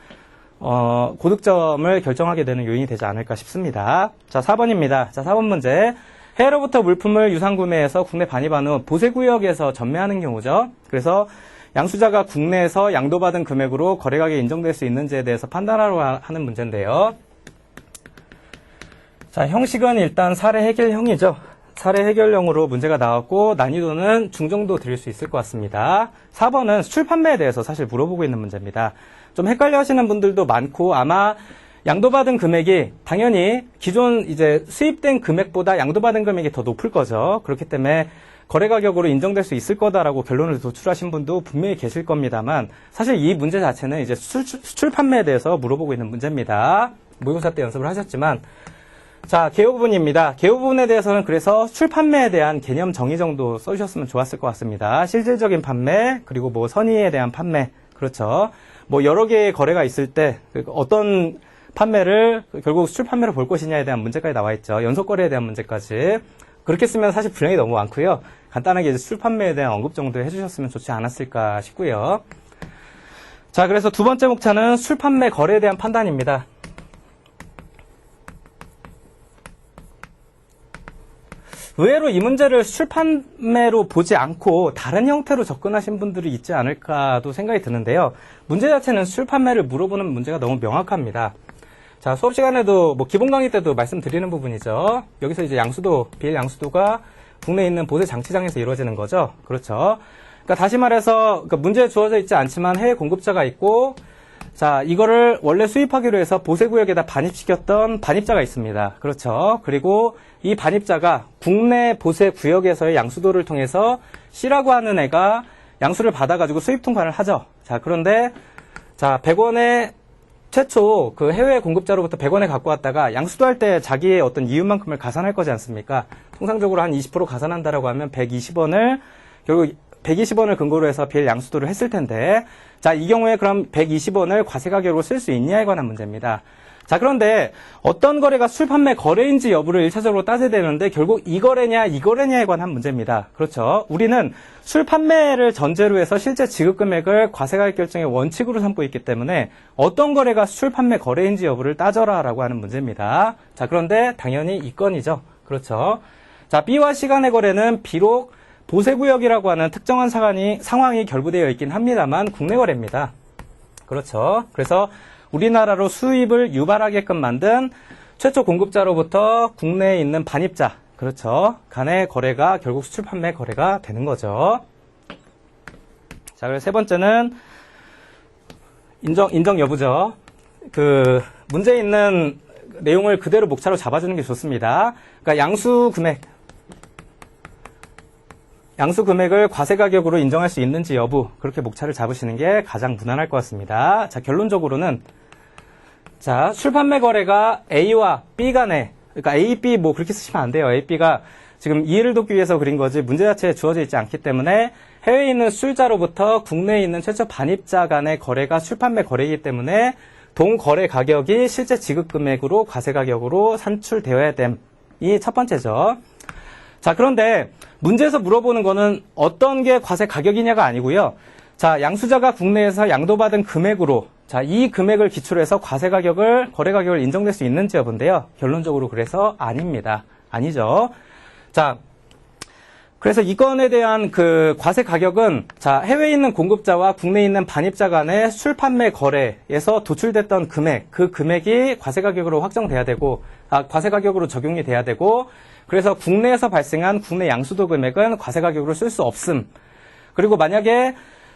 고득점을 결정하게 되는 요인이 되지 않을까 싶습니다. 자, 4번입니다. 자, 4번 문제. 해외로부터 물품을 유상구매해서 국내 반입한 후 보세구역에서 전매하는 경우죠. 그래서 양수자가 국내에서 양도받은 금액으로 거래가격이 인정될 수 있는지에 대해서 판단하러 하는 문제인데요. 자, 형식은 일단 사례 해결형이죠. 사례 해결형으로 문제가 나왔고 난이도는 중정도 드릴 수 있을 것 같습니다. 4번은 수출 판매에 대해서 사실 물어보고 있는 문제입니다. 좀 헷갈려 하시는 분들도 많고 아마 양도받은 금액이 당연히 기존 이제 수입된 금액보다 양도받은 금액이 더 높을 거죠. 그렇기 때문에 거래 가격으로 인정될 수 있을 거다라고 결론을 도출하신 분도 분명히 계실 겁니다만 사실 이 문제 자체는 이제 수출 판매에 대해서 물어보고 있는 문제입니다. 모의고사 때 연습을 하셨지만 자, 개요 부분입니다. 개요 부분에 대해서는 그래서 수출 판매에 대한 개념 정의 정도 써주셨으면 좋았을 것 같습니다. 실질적인 판매 그리고 뭐 선의에 대한 판매 그렇죠. 뭐 여러 개의 거래가 있을 때 어떤 판매를 결국 수출 판매로 볼 것이냐에 대한 문제까지 나와 있죠. 연속 거래에 대한 문제까지. 그렇게 쓰면 사실 분량이 너무 많고요. 간단하게 이제 수출 판매에 대한 언급 정도 해주셨으면 좋지 않았을까 싶고요. 자, 그래서 두 번째 목차는 수출 판매 거래에 대한 판단입니다. 의외로 이 문제를 수출 판매로 보지 않고 다른 형태로 접근하신 분들이 있지 않을까도 생각이 드는데요. 문제 자체는 수출 판매를 물어보는 문제가 너무 명확합니다. 자, 수업 시간에도 뭐 기본 강의 때도 말씀드리는 부분이죠. 여기서 이제 양수도, 비엘 양수도가 국내에 있는 보세 장치장에서 이루어지는 거죠. 그렇죠. 그러니까 다시 말해서 문제에 주어져 있지 않지만 해외 공급자가 있고 자, 이거를 원래 수입하기로 해서 보세구역에다 반입시켰던 반입자가 있습니다. 그렇죠. 그리고 이 반입자가 국내 보세구역에서의 양수도를 통해서 C라고 하는 애가 양수를 받아가지고 수입 통관을 하죠. 자, 그런데 자, 100원에 최초 그 해외 공급자로부터 100원에 갖고 왔다가 양수도 할 때 자기의 어떤 이윤만큼을 가산할 거지 않습니까? 통상적으로 한 20% 가산한다라고 하면 120원을 결국 120원을 근거로 해서 비엘 양수도를 했을 텐데, 자, 이 경우에 그럼 120원을 과세 가격으로 쓸 수 있냐에 관한 문제입니다. 자, 그런데 어떤 거래가 술 판매 거래인지 여부를 1차적으로 따져야 되는데 결국 이 거래냐 이 거래냐에 관한 문제입니다. 그렇죠? 우리는 술 판매를 전제로 해서 실제 지급 금액을 과세가격 결정의 원칙으로 삼고 있기 때문에 어떤 거래가 술 판매 거래인지 여부를 따져라라고 하는 문제입니다. 자, 그런데 당연히 이 건이죠. 그렇죠? 자, B와 C 간의 거래는 비록 보세구역이라고 하는 특정한 상황이 결부되어 있긴 합니다만 국내 거래입니다. 그렇죠? 그래서 우리나라로 수입을 유발하게끔 만든 최초 공급자로부터 국내에 있는 반입자, 그렇죠? 간의 거래가 결국 수출 판매 거래가 되는 거죠. 자, 그래서 세 번째는 인정 여부죠. 그 문제 있는 내용을 그대로 목차로 잡아주는 게 좋습니다. 그러니까 양수 금액을 과세 가격으로 인정할 수 있는지 여부, 그렇게 목차를 잡으시는 게 가장 무난할 것 같습니다. 자, 결론적으로는 자, 술 판매 거래가 A와 B 간에, 그러니까 A, B 뭐 그렇게 쓰시면 안 돼요. A, B가 지금 이해를 돕기 위해서 그린 거지 문제 자체에 주어져 있지 않기 때문에 해외에 있는 술자로부터 국내에 있는 최초 반입자 간의 거래가 술 판매 거래이기 때문에 동거래 가격이 실제 지급 금액으로 과세 가격으로 산출되어야 됨이 첫 번째죠. 자, 그런데 문제에서 물어보는 거는 어떤 게 과세 가격이냐가 아니고요. 자, 양수자가 국내에서 양도받은 금액으로, 자, 이 금액을 기초로 해서 과세 가격을, 거래 가격을 인정될 수 있는지 여부인데요. 결론적으로 그래서 아닙니다. 아니죠. 자, 그래서 이 건에 대한 그 과세 가격은, 자, 해외에 있는 공급자와 국내에 있는 반입자 간의 술 판매 거래에서 도출됐던 금액, 그 금액이 과세 가격으로 확정돼야 되고, 과세 가격으로 적용이 돼야 되고, 그래서 국내에서 발생한 국내 양수도 금액은 과세 가격으로 쓸 수 없음. 그리고 만약에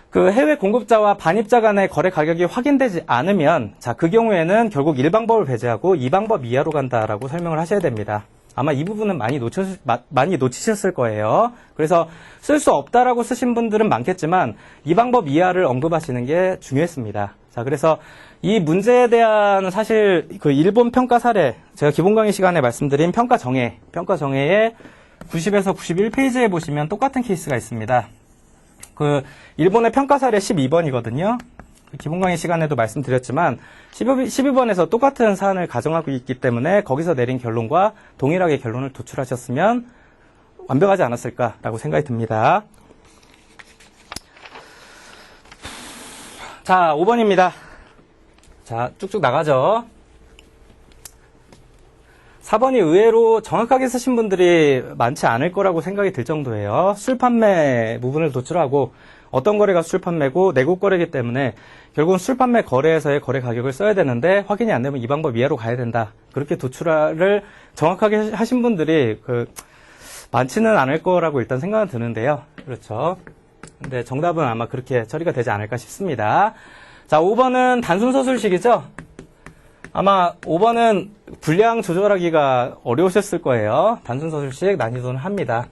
그 해외 공급자와 반입자 간의 거래 가격이 확인되지 않으면, 자, 그 경우에는 결국 1방법을 배제하고 2방법 이하로 간다라고 설명을 하셔야 됩니다. 아마 이 부분은 많이 놓치셨을 거예요. 그래서 쓸 수 없다라고 쓰신 분들은 많겠지만 2방법 이하를 언급하시는 게 중요했습니다. 자, 그래서 이 문제에 대한 사실 그 일본 평가 사례, 제가 기본 강의 시간에 말씀드린 평가 정해에 90에서 91페이지에 보시면 똑같은 케이스가 있습니다. 그 일본의 평가 사례 12번이거든요. 기본 강의 시간에도 말씀드렸지만 12번에서 똑같은 사안을 가정하고 있기 때문에 거기서 내린 결론과 동일하게 결론을 도출하셨으면 완벽하지 않았을까라고 생각이 듭니다. 자, 5번입니다. 자, 쭉쭉 나가죠. 4번이 의외로 정확하게 쓰신 분들이 많지 않을 거라고 생각이 들 정도예요. 술 판매 부분을 도출하고 어떤 거래가 술 판매고 내국 거래이기 때문에 결국은 술 판매 거래에서의 거래 가격을 써야 되는데 확인이 안 되면 이 방법 이하로 가야 된다. 그렇게 도출을 정확하게 하신 분들이 많지는 않을 거라고 일단 생각은 드는데요. 그렇죠. 근데 정답은 아마 그렇게 처리가 되지 않을까 싶습니다. 자, 5번은 단순 서술식이죠. 아마 5번은 분량 조절하기가 어려우셨을 거예요. 단순 서술식 난이도는 합니다.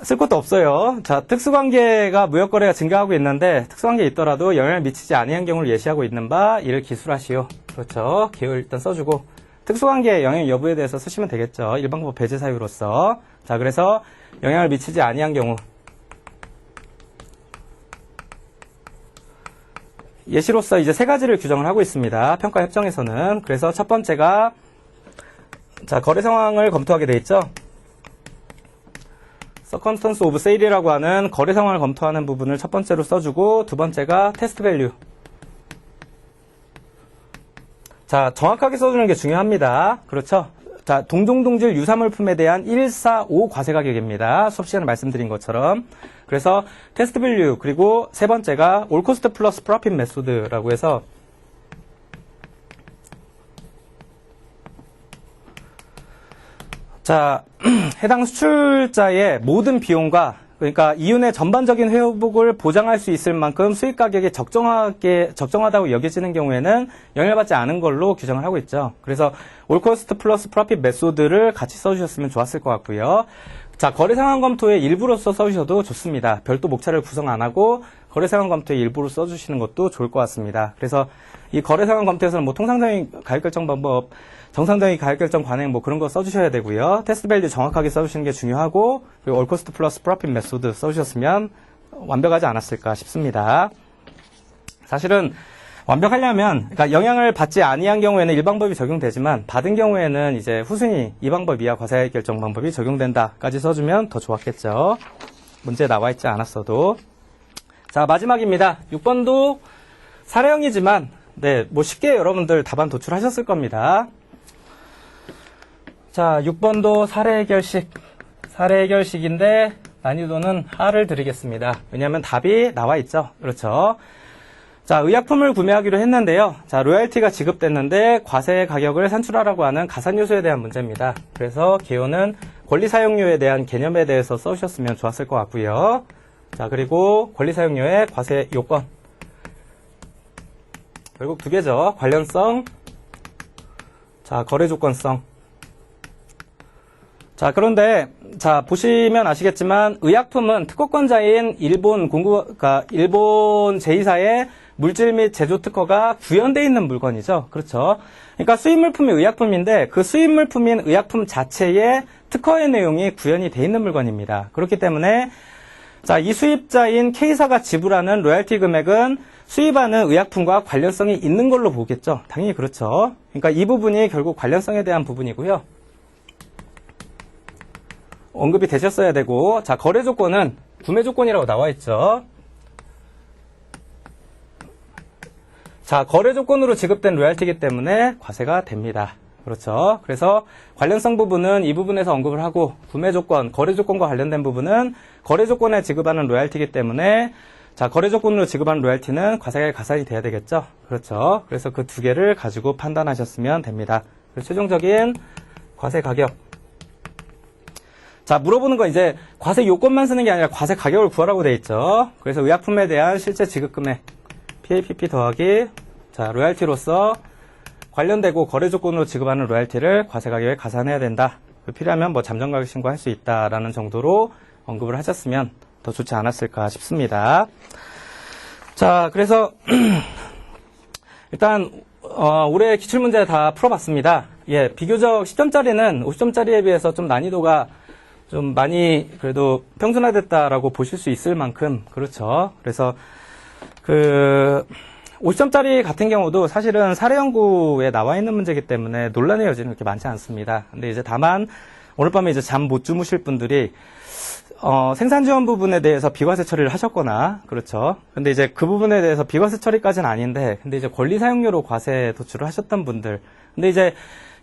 쓸 것도 없어요. 자, 특수관계가 무역거래가 증가하고 있는데 특수관계에 있더라도 영향을 미치지 아니한 경우를 예시하고 있는 바 이를 기술하시오. 그렇죠. 기호 일단 써주고 특수관계의 영향 여부에 대해서 쓰시면 되겠죠. 일방법 배제 사유로서. 자, 그래서 영향을 미치지 아니한 경우 예시로서 이제 세 가지를 규정을 하고 있습니다. 평가 협정에서는. 그래서 첫 번째가 자, 거래 상황을 검토하게 돼 있죠. Circumstance of Sale이라고 하는 거래 상황을 검토하는 부분을 첫 번째로 써주고 두 번째가 테스트 밸류. 자, 정확하게 써주는 게 중요합니다. 그렇죠? 자, 동종동질 유사물품에 대한 145 과세 가격입니다. 수업 시간에 말씀드린 것처럼. 그래서 테스트 밸류 그리고 세 번째가 올 코스트 플러스 프로핏 메소드라고 해서 자, 해당 수출자의 모든 비용과 그러니까 이윤의 전반적인 회복을 보장할 수 있을 만큼 수익 가격이 적정하다고 여겨지는 경우에는 영향받지 않은 걸로 규정을 하고 있죠. 그래서 올 코스트 플러스 프로핏 메소드를 같이 써주셨으면 좋았을 것 같고요. 자, 거래 상황 검토의 일부로서 써주셔도 좋습니다. 별도 목차를 구성 안 하고 거래상황 검토에 일부러 써주시는 것도 좋을 것 같습니다. 그래서 이 거래상황 검토에서는 뭐 통상적인 가격결정 방법, 정상적인 가격결정 관행 뭐 그런 거 써주셔야 되고요. 테스트 밸류 정확하게 써주시는 게 중요하고, 그리고 올 코스트 플러스 프로핏 메소드 써주셨으면 완벽하지 않았을까 싶습니다. 사실은 완벽하려면, 그러니까 영향을 받지 아니한 경우에는 1방법이 적용되지만 받은 경우에는 이제 후순위 2방법 이하 과세가격 결정 방법이 적용된다까지 써주면 더 좋았겠죠. 문제에 나와 있지 않았어도. 자, 마지막입니다. 6번도 사례형이지만 네, 뭐 쉽게 여러분들 답안 도출하셨을 겁니다. 자, 6번도 사례 해결식인데 난이도는 하를 드리겠습니다. 왜냐하면 답이 나와 있죠. 그렇죠. 자, 의약품을 구매하기로 했는데요. 자, 로열티가 지급됐는데 과세 가격을 산출하라고 하는 가산 요소에 대한 문제입니다. 그래서 개요는 권리 사용료에 대한 개념에 대해서 써주셨으면 좋았을 것 같고요. 자, 그리고 권리 사용료의 과세 요건. 결국 두 개죠. 관련성, 자, 거래 조건성. 자, 그런데, 자, 보시면 아시겠지만, 의약품은 특허권자인 일본 제2사의 물질 및 제조 특허가 구현되어 있는 물건이죠. 그렇죠. 그러니까 수입물품이 의약품인데, 그 수입물품인 의약품 자체에 특허의 내용이 구현이 되어 있는 물건입니다. 그렇기 때문에, 자, 이 수입자인 K사가 지불하는 로열티 금액은 수입하는 의약품과 관련성이 있는 걸로 보겠죠. 당연히 그렇죠. 그러니까 이 부분이 결국 관련성에 대한 부분이고요. 언급이 되셨어야 되고, 자, 거래 조건은 구매 조건이라고 나와 있죠. 자, 거래 조건으로 지급된 로열티이기 때문에 과세가 됩니다. 그렇죠. 그래서 관련성 부분은 이 부분에서 언급을 하고, 구매 조건, 거래 조건과 관련된 부분은 거래 조건에 지급하는 로열티이기 때문에, 자, 거래 조건으로 지급하는 로열티는 과세가에 가산이 돼야 되겠죠. 그렇죠. 그래서 그 두 개를 가지고 판단하셨으면 됩니다. 그래서 최종적인 과세 가격. 자, 물어보는 건 이제 과세 요건만 쓰는 게 아니라 과세 가격을 구하라고 돼 있죠. 그래서 의약품에 대한 실제 지급 금액 PAPP 더하기, 자, 로열티로서 관련되고 거래 조건으로 지급하는 로열티를 과세 가격에 가산해야 된다. 필요하면 뭐 잠정 가격 신고할 수 있다라는 정도로 언급을 하셨으면 더 좋지 않았을까 싶습니다. 자, 그래서 일단 올해 기출문제 다 풀어봤습니다. 예, 비교적 10점짜리는 50점짜리에 비해서 좀 난이도가 좀 많이 그래도 평준화됐다라고 보실 수 있을 만큼 그렇죠. 그래서 50점짜리 같은 경우도 사실은 사례연구에 나와 있는 문제이기 때문에 논란의 여지는 그렇게 많지 않습니다. 근데 이제 다만 오늘 밤에 이제 잠 못 주무실 분들이 생산 지원 부분에 대해서 비과세 처리를 하셨거나 그렇죠. 근데 이제 그 부분에 대해서 비과세 처리까지는 아닌데 근데 이제 권리 사용료로 과세 도출을 하셨던 분들. 근데 이제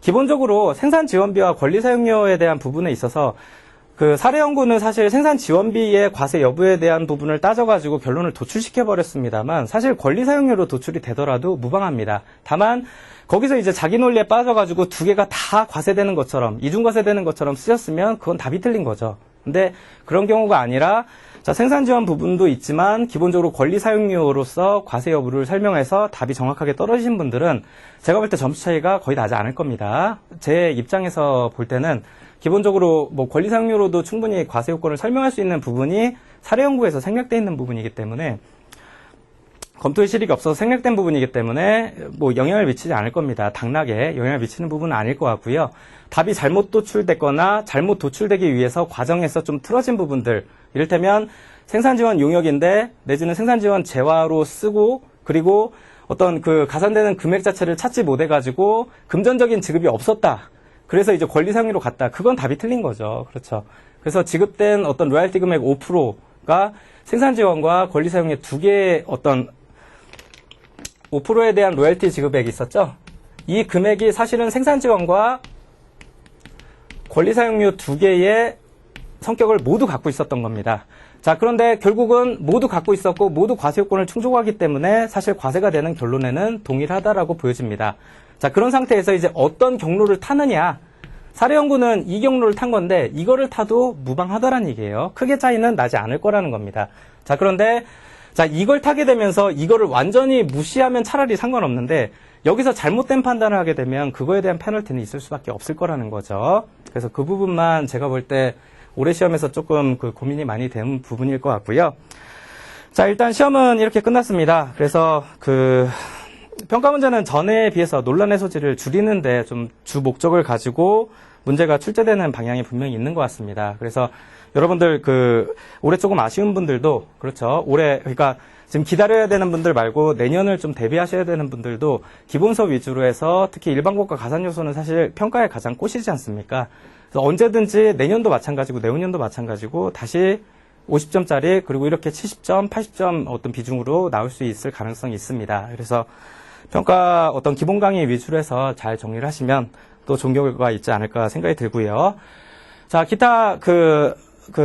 기본적으로 생산 지원비와 권리 사용료에 대한 부분에 있어서 그 사례연구는 사실 생산 지원비의 과세 여부에 대한 부분을 따져가지고 결론을 도출시켜버렸습니다만 사실 권리 사용료로 도출이 되더라도 무방합니다. 다만 거기서 이제 자기 논리에 빠져가지고 두 개가 다 과세되는 것처럼 이중과세되는 것처럼 쓰셨으면 그건 답이 틀린 거죠. 근데 그런 경우가 아니라 자, 생산 지원 부분도 있지만 기본적으로 권리 사용료로서 과세 여부를 설명해서 답이 정확하게 떨어지신 분들은 제가 볼 때 점수 차이가 거의 나지 않을 겁니다. 제 입장에서 볼 때는 기본적으로 뭐 권리 사용료로도 충분히 과세 요건을 설명할 수 있는 부분이 사례연구에서 생략되어 있는 부분이기 때문에 검토의 실익이 없어서 생략된 부분이기 때문에 뭐 영향을 미치지 않을 겁니다. 당락에 영향을 미치는 부분은 아닐 것 같고요. 답이 잘못 도출됐거나 잘못 도출되기 위해서 과정에서 좀 틀어진 부분들, 이를테면 생산지원 용역인데 내지는 생산지원 재화로 쓰고 그리고 어떤 그 가산되는 금액 자체를 찾지 못해가지고 금전적인 지급이 없었다. 그래서 이제 권리 사용료로 갔다. 그건 답이 틀린 거죠. 그렇죠. 그래서 지급된 어떤 로열티 금액 5%가 생산 지원과 권리 사용료 두 개의 어떤 5%에 대한 로열티 지급액이 있었죠. 이 금액이 사실은 생산 지원과 권리 사용료 두 개의 성격을 모두 갖고 있었던 겁니다. 자, 그런데 결국은 모두 갖고 있었고 모두 과세 요건을 충족하기 때문에 사실 과세가 되는 결론에는 동일하다라고 보여집니다. 자, 그런 상태에서 이제 어떤 경로를 타느냐. 사례연구는 이 경로를 탄 건데 이거를 타도 무방하다라는 얘기예요. 크게 차이는 나지 않을 거라는 겁니다. 자, 그런데 자, 이걸 타게 되면서 이거를 완전히 무시하면 차라리 상관없는데 여기서 잘못된 판단을 하게 되면 그거에 대한 페널티는 있을 수밖에 없을 거라는 거죠. 그래서 그 부분만 제가 볼 때 올해 시험에서 조금 그 고민이 많이 되는 부분일 것 같고요. 자, 일단 시험은 이렇게 끝났습니다. 그래서 평가 문제는 전에 비해서 논란의 소지를 줄이는데 좀 주 목적을 가지고 문제가 출제되는 방향이 분명히 있는 것 같습니다. 그래서 여러분들 올해 조금 아쉬운 분들도, 그렇죠. 그러니까 지금 기다려야 되는 분들 말고 내년을 좀 대비하셔야 되는 분들도 기본 수업 위주로 해서 특히 일반고과 가산 요소는 사실 평가에 가장 꽃이지 않습니까? 그래서 언제든지 내년도 마찬가지고 내후년도 마찬가지고 다시 50점짜리 그리고 이렇게 70점, 80점 어떤 비중으로 나올 수 있을 가능성이 있습니다. 그래서 평가 어떤 기본 강의 위주로 해서 잘 정리를 하시면 또 좋은 결과가 있지 않을까 생각이 들고요. 자, 기타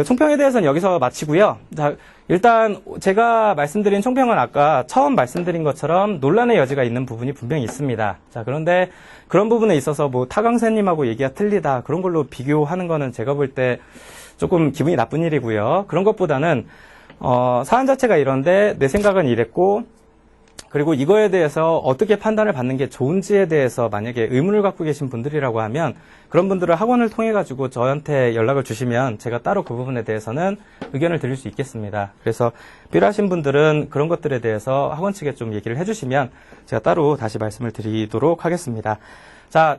총평에 대해서는 여기서 마치고요. 자, 일단 제가 말씀드린 총평은 아까 처음 말씀드린 것처럼 논란의 여지가 있는 부분이 분명히 있습니다. 자, 그런데 그런 부분에 있어서 뭐 타 강사님하고 얘기가 틀리다 그런 걸로 비교하는 거는 제가 볼 때 조금 기분이 나쁜 일이고요. 그런 것보다는 사안 자체가 이런데 내 생각은 이랬고 그리고 이거에 대해서 어떻게 판단을 받는 게 좋은지에 대해서 만약에 의문을 갖고 계신 분들이라고 하면 그런 분들은 학원을 통해 가지고 저한테 연락을 주시면 제가 따로 그 부분에 대해서는 의견을 드릴 수 있겠습니다. 그래서 필요하신 분들은 그런 것들에 대해서 학원 측에 좀 얘기를 해주시면 제가 따로 다시 말씀을 드리도록 하겠습니다. 자,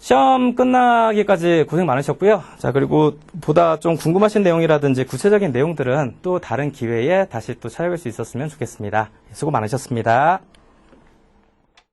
시험 끝나기까지 고생 많으셨고요. 자, 그리고 보다 좀 궁금하신 내용이라든지 구체적인 내용들은 또 다른 기회에 다시 또 찾아뵐 수 있었으면 좋겠습니다. 수고 많으셨습니다.